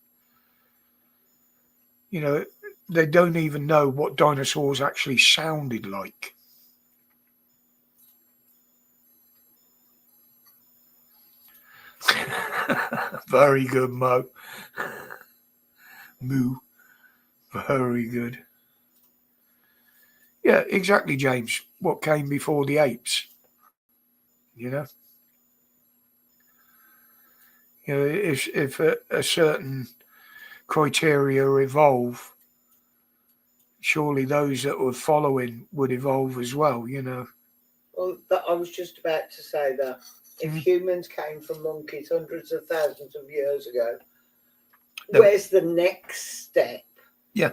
You know, they don't even know what dinosaurs actually sounded like. Very good, Mo. Moo. Very good. Yeah, exactly, James. What came before the apes? You know? You know, if a certain criteria evolve, surely those that were following would evolve as well, you know. Well, I was just about to say that if humans came from monkeys hundreds of thousands of years ago, where's the next step? Yeah.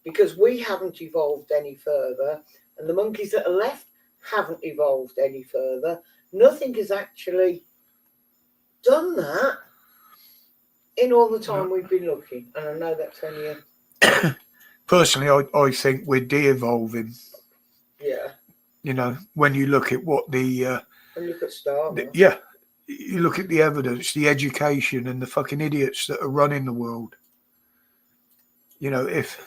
Because we haven't evolved any further, and the monkeys that are left haven't evolved any further. Nothing has actually done that in all the time we've been looking. And I know that's only a... Personally, I think we're de-evolving. Yeah. You know, when you look at what when you look at Star Wars. Yeah, you look at the evidence, the education, and the fucking idiots that are running the world. You know, if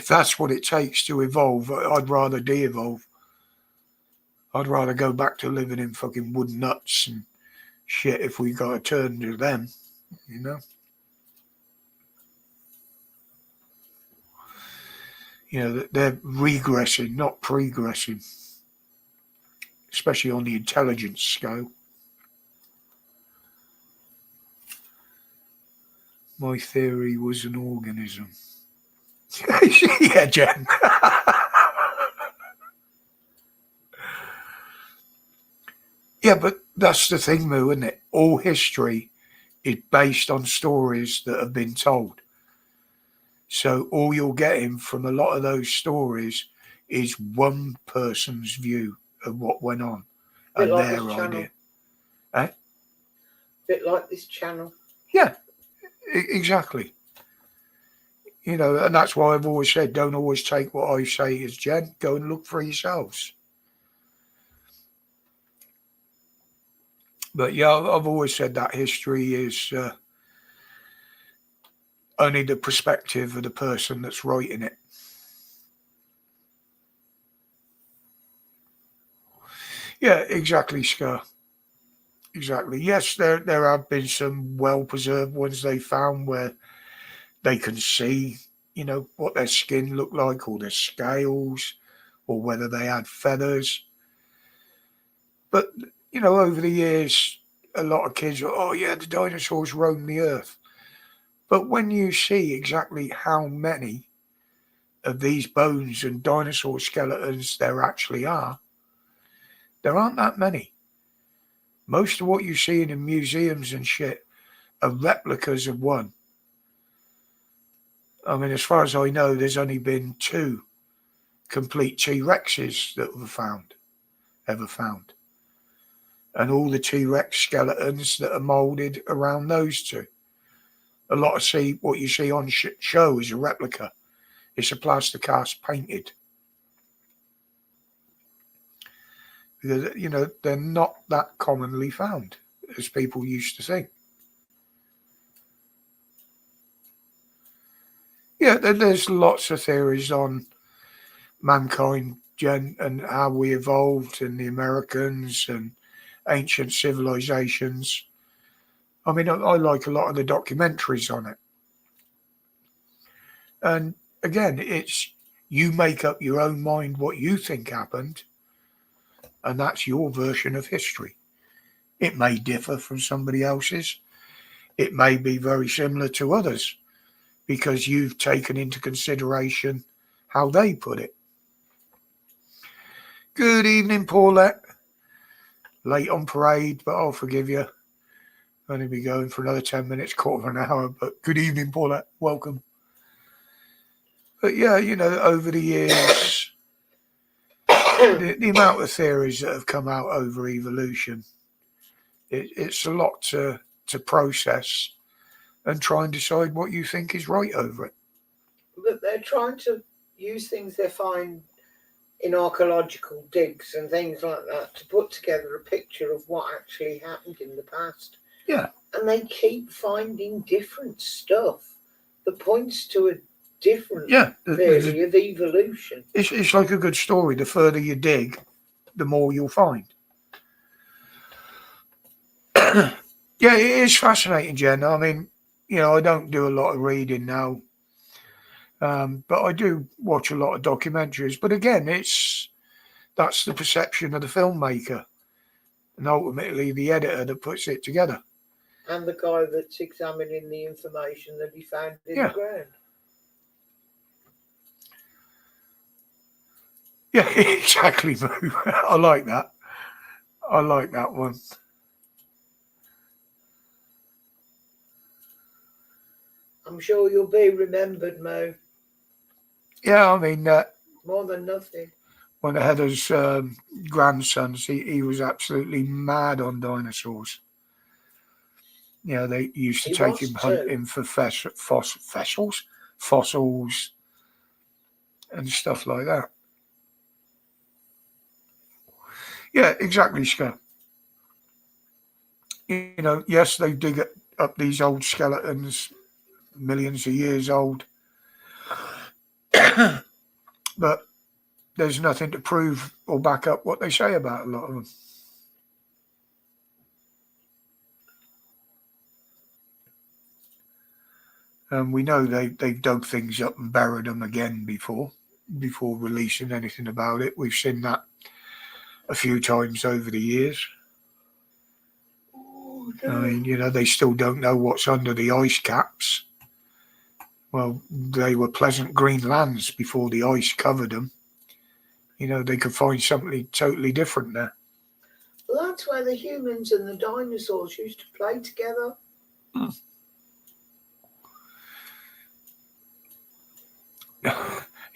that's what it takes to evolve, I'd rather de-evolve. I'd rather go back to living in fucking wood nuts and shit if we got to turn to them, you know. You know, they're regressing, not progressing, especially on the intelligence scale. My theory was an organism. Yeah, Jen. Yeah, but that's the thing, Moo, isn't it? All history is based on stories that have been told. So all you're getting from a lot of those stories is one person's view of what went on Bit and like their this channel. idea. Eh? Bit like this channel. Yeah, exactly. You know, and that's why I've always said, don't always take what I say as Jen. Go and look for yourselves. But yeah, I've always said that history is only the perspective of the person that's writing it. Yeah, exactly, Scar. Exactly. Yes, there have been some well preserved ones they found where they can see, what their skin looked like, or their scales, or whether they had feathers. But over the years, a lot of kids are, oh yeah, the dinosaurs roamed the earth. But when you see exactly how many of these bones and dinosaur skeletons there actually are, there aren't that many. Most of what you see in museums and shit are replicas of one. I mean, as far as I know, there's only been 2 complete T-Rexes that were ever found. And all the T-Rex skeletons that are moulded around those 2. A lot of what you see on show is a replica. It's a plaster cast painted. Because, they're not that commonly found as people used to think. Yeah, there's lots of theories on mankind, Jen, and how we evolved, and the Americans and ancient civilizations. I mean, I like a lot of the documentaries on it. And again, it's you make up your own mind what you think happened, and that's your version of history. It may differ from somebody else's. It may be very similar to others because you've taken into consideration how they put it. Good evening, Paulette. Late on parade, but I'll forgive you. Only be going for another 10 minutes, quarter of an hour. But good evening, Paulette. Welcome. But yeah, over the years, the amount of theories that have come out over evolution, it's a lot to process and try and decide what you think is right over it. But they're trying to use things they find in archaeological digs and things like that to put together a picture of what actually happened in the past. Yeah. And they keep finding different stuff that points to a different theory of evolution. It's like a good story. The further you dig, the more you'll find. Yeah, it is fascinating, Jen. I mean, I don't do a lot of reading now, but I do watch a lot of documentaries. But again, that's the perception of the filmmaker and ultimately the editor that puts it together. And the guy that's examining the information that he found in the ground. Yeah, exactly, Moo. I like that. I like that one. I'm sure you'll be remembered, Mo. Yeah, I mean, more than nothing. One of Heather's grandsons, he was absolutely mad on dinosaurs. They used to take him hunting for fossils, and stuff like that. Yeah, exactly, Scott. Yes, they dig up these old skeletons, millions of years old, but there's nothing to prove or back up what they say about a lot of them. And we know they've dug things up and buried them again before releasing anything about it. We've seen that a few times over the years. I mean, they still don't know what's under the ice caps. Well, they were pleasant green lands before the ice covered them. They could find something totally different there. Well, that's where the humans and the dinosaurs used to play together.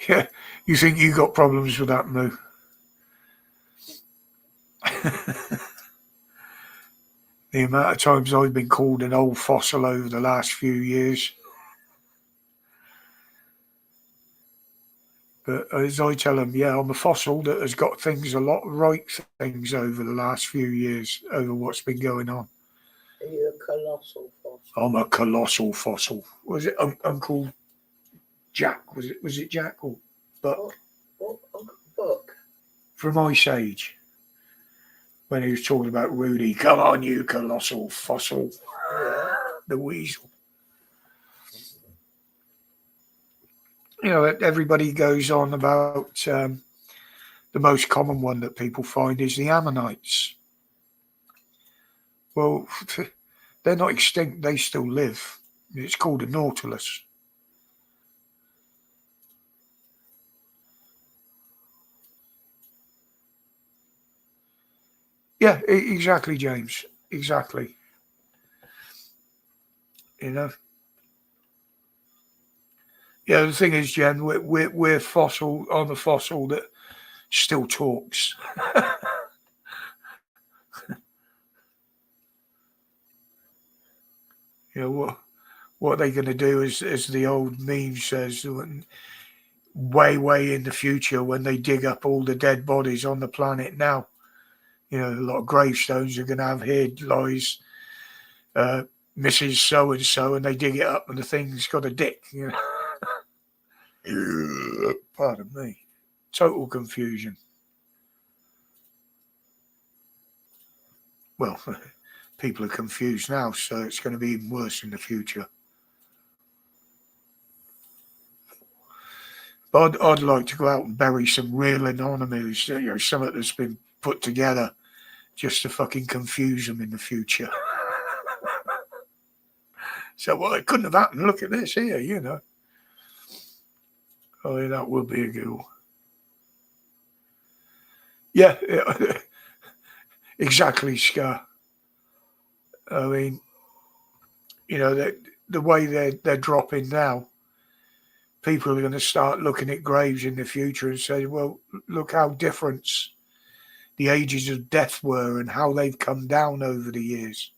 Yeah, you think you got problems with that, Moo? The amount of times I've been called an old fossil over the last few years. But as I tell them, yeah, I'm a fossil that has got a lot of right things over the last few years, over what's been going on. Are you a colossal fossil? I'm a colossal fossil. Was it Uncle Jack? Was it Jack or Buck? What Uncle Buck? From Ice Age. When he was talking about Rudy, come on, you colossal fossil. Yeah. The weasel. Everybody goes on about the most common one that people find is the ammonites. Well, they're not extinct, they still live. It's called a nautilus. Yeah, exactly, James. Exactly. Yeah, the thing is, Jen, we're fossil. I'm a fossil that still talks. What are they going to do, as the old meme says, way in the future when they dig up all the dead bodies on the planet now. A lot of gravestones are going to have here lies Mrs. So-and-so, and they dig it up and the thing's got a dick. Pardon me. Total confusion. Well, people are confused now, so it's going to be even worse in the future. But I'd like to go out and bury some real anonymous, something that's been put together just to fucking confuse them in the future. So, well, it couldn't have happened. Look at this here, I mean, that would be a good. Yeah, exactly, Scar. I mean, the way they're dropping now, people are going to start looking at graves in the future and say, well, look how different the ages of death were and how they've come down over the years.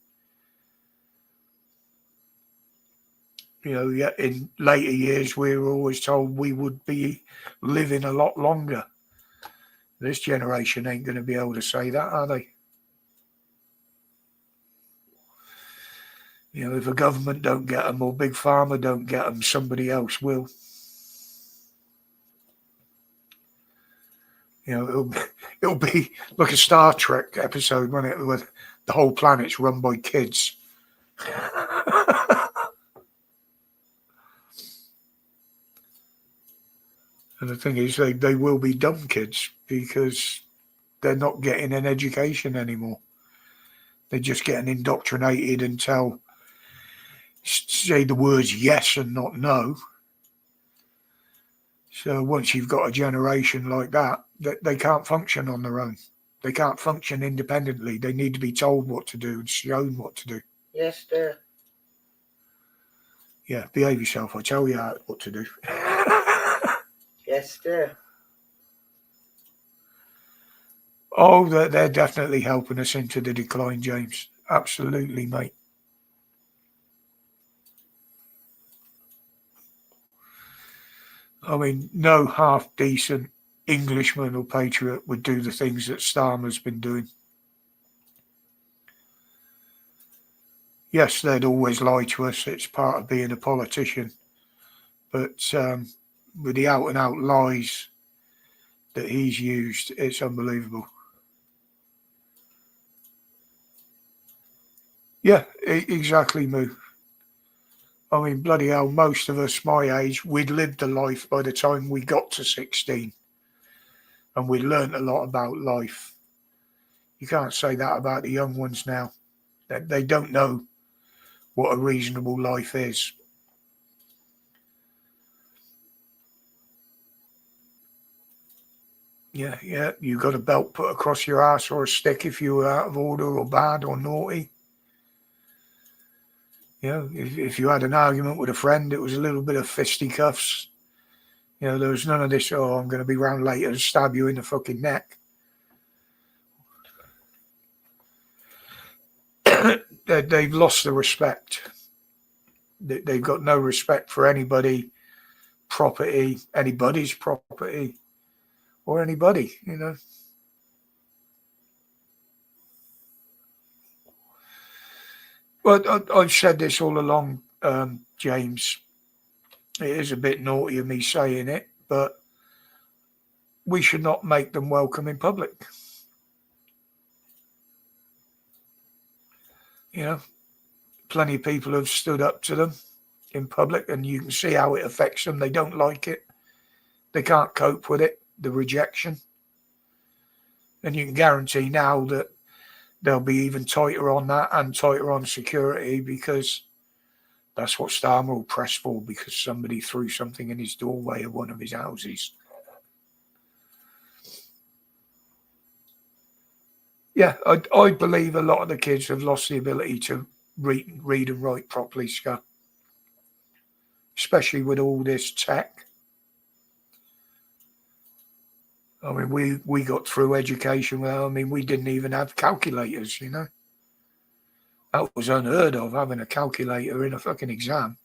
In later years, we were always told we would be living a lot longer. This generation ain't going to be able to say that, are they? If a government don't get them or Big Pharma don't get them, somebody else will. It'll be like a Star Trek episode, won't it? Where the whole planet's run by kids. And the thing is, they will be dumb kids because they're not getting an education anymore. They're just getting indoctrinated until say the words yes and not no. So once you've got a generation like that, they can't function on their own. They can't function independently. They need to be told what to do and shown what to do. Yes, dear. Yeah, behave yourself. I tell you what to do. Yes, dear. Oh, they're definitely helping us into the decline, James. Absolutely, mate. I mean, no half-decent Englishman or patriot would do the things that Starmer's been doing. Yes, they'd always lie to us. It's part of being a politician. But with the out-and-out lies that he's used, it's unbelievable. Yeah, exactly, Moo. I mean, bloody hell, most of us my age, we'd lived a life by the time we got to 16. And we learnt a lot about life. You can't say that about the young ones now. They don't know what a reasonable life is. Yeah, you got a belt put across your ass or a stick if you were out of order or bad or naughty. If you had an argument with a friend, it was a little bit of fisticuffs. There was none of this, oh, I'm going to be round later to stab you in the fucking neck. They've lost the respect. They've got no respect for anybody's property, or anybody, Well, I've said this all along, James. It is a bit naughty of me saying it, but we should not make them welcome in public. Plenty of people have stood up to them in public, and you can see how it affects them. They don't like it. They can't cope with it, the rejection. And you can guarantee now that they'll be even tighter on that and tighter on security, because that's what Starmer will press for, because somebody threw something in his doorway of one of his houses. Yeah, I believe a lot of the kids have lost the ability to read and write properly, Scott. Especially with all this tech. I mean, we got through education well. I mean, we didn't even have calculators, That was unheard of, having a calculator in a fucking exam.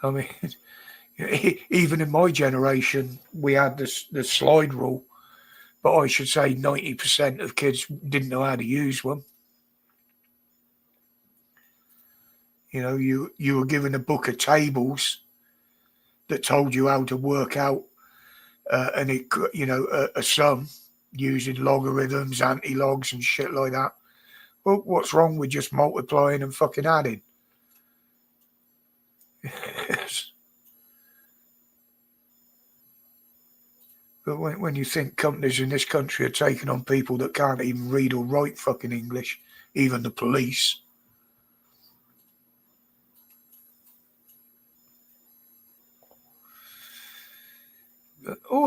I mean, even in my generation, we had the slide rule, but I should say 90% of kids didn't know how to use one. You were given a book of tables that told you how to work out a sum using logarithms, anti-logs and shit like that. Well, what's wrong with just multiplying and fucking adding? But when you think companies in this country are taking on people that can't even read or write fucking English, even the police.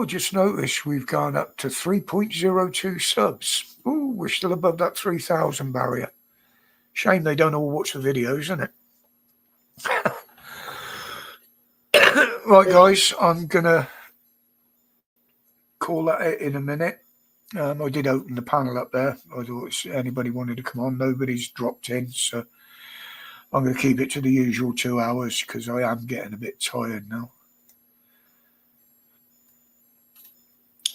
Just noticed we've gone up to 3.02 subs. We're still above that 3,000 barrier. Shame they don't all watch the videos, isn't it? Right, guys, I'm going to call that in a minute. I did open the panel up there. I thought anybody wanted to come on. Nobody's dropped in, so I'm going to keep it to the usual 2 hours, because I am getting a bit tired now.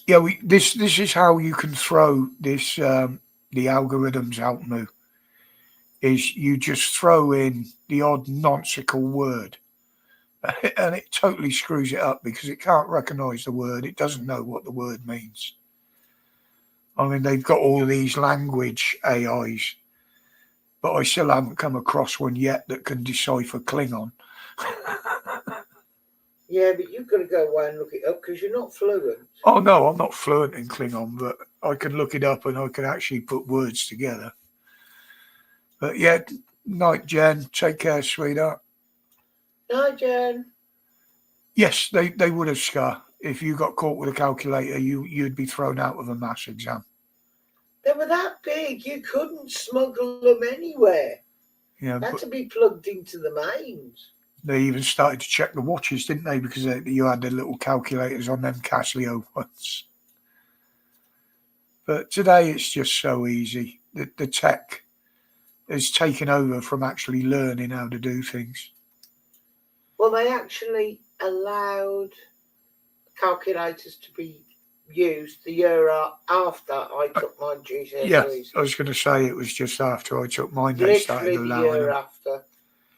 Yeah, this is how you can throw this the algorithms out, Moo. Is you just throw in the odd nonsensical word, and it totally screws it up, because it can't recognise the word. It doesn't know what the word means. I mean, they've got all these language AIs, but I still haven't come across one yet that can decipher Klingon. Yeah, but you've got to go away and look it up, because you're not fluent. Oh, no, I'm not fluent in Klingon, but I can look it up and I can actually put words together. But yeah, night, Jen. Take care, sweetheart. Night, Jen. Yes, they would have, Scar. If you got caught with a calculator, you'd be thrown out of a maths exam. They were that big, you couldn't smuggle them anywhere. Yeah, they had to be plugged into the mains. They even started to check the watches, didn't they? Because you had the little calculators on them Casio ones. But today it's just so easy. The tech has taken over from actually learning how to do things. Well, they actually allowed calculators to be used the year after I took my GCSEs. Yeah, I was going to say it was just after I took mine. They started allowing the year them. after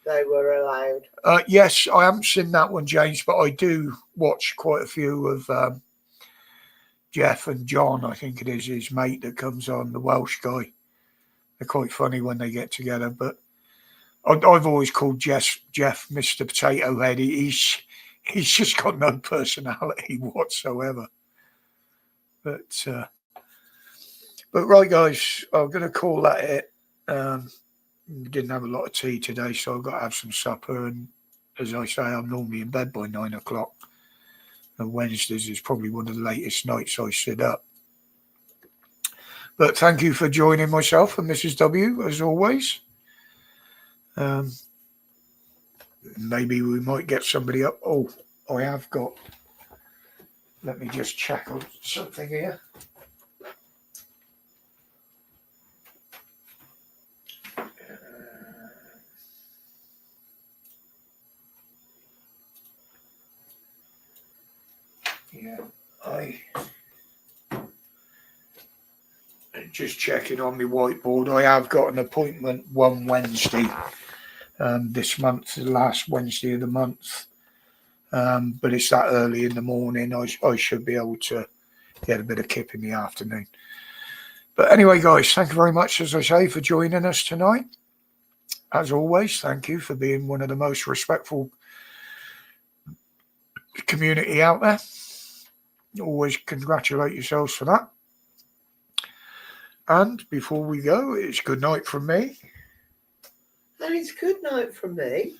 they were allowed. Yes, I haven't seen that one, James, but I do watch quite a few of Jeff and John, I think it is, his mate that comes on, the Welsh guy. They're quite funny when they get together, but I've always called Jeff Mr. Potato Head. He's just got no personality whatsoever. But But right, guys, I'm going to call that it. We didn't have a lot of tea today, so I've got to have some supper. And as I say, I'm normally in bed by 9 o'clock. And Wednesdays is probably one of the latest nights I sit up. But thank you for joining myself and Mrs. W, as always. Maybe we might get somebody up. Oh, I have got. Let me just check on something here. Yeah, just checking on my whiteboard. I have got an appointment one Wednesday this month, the last Wednesday of the month. But it's that early in the morning. I should be able to get a bit of kip in the afternoon. But anyway, guys, thank you very much, as I say, for joining us tonight. As always, thank you for being one of the most respectful community out there. Always congratulate yourselves for that. And before we go, it's good night from me. And it's good night from me.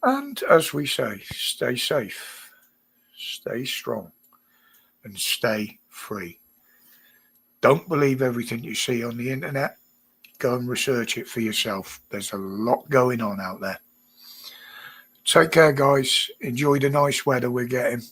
And as we say, stay safe, stay strong, and stay free. Don't believe everything you see on the internet. Go and research it for yourself. There's a lot going on out there. Take care, guys. Enjoy the nice weather we're getting.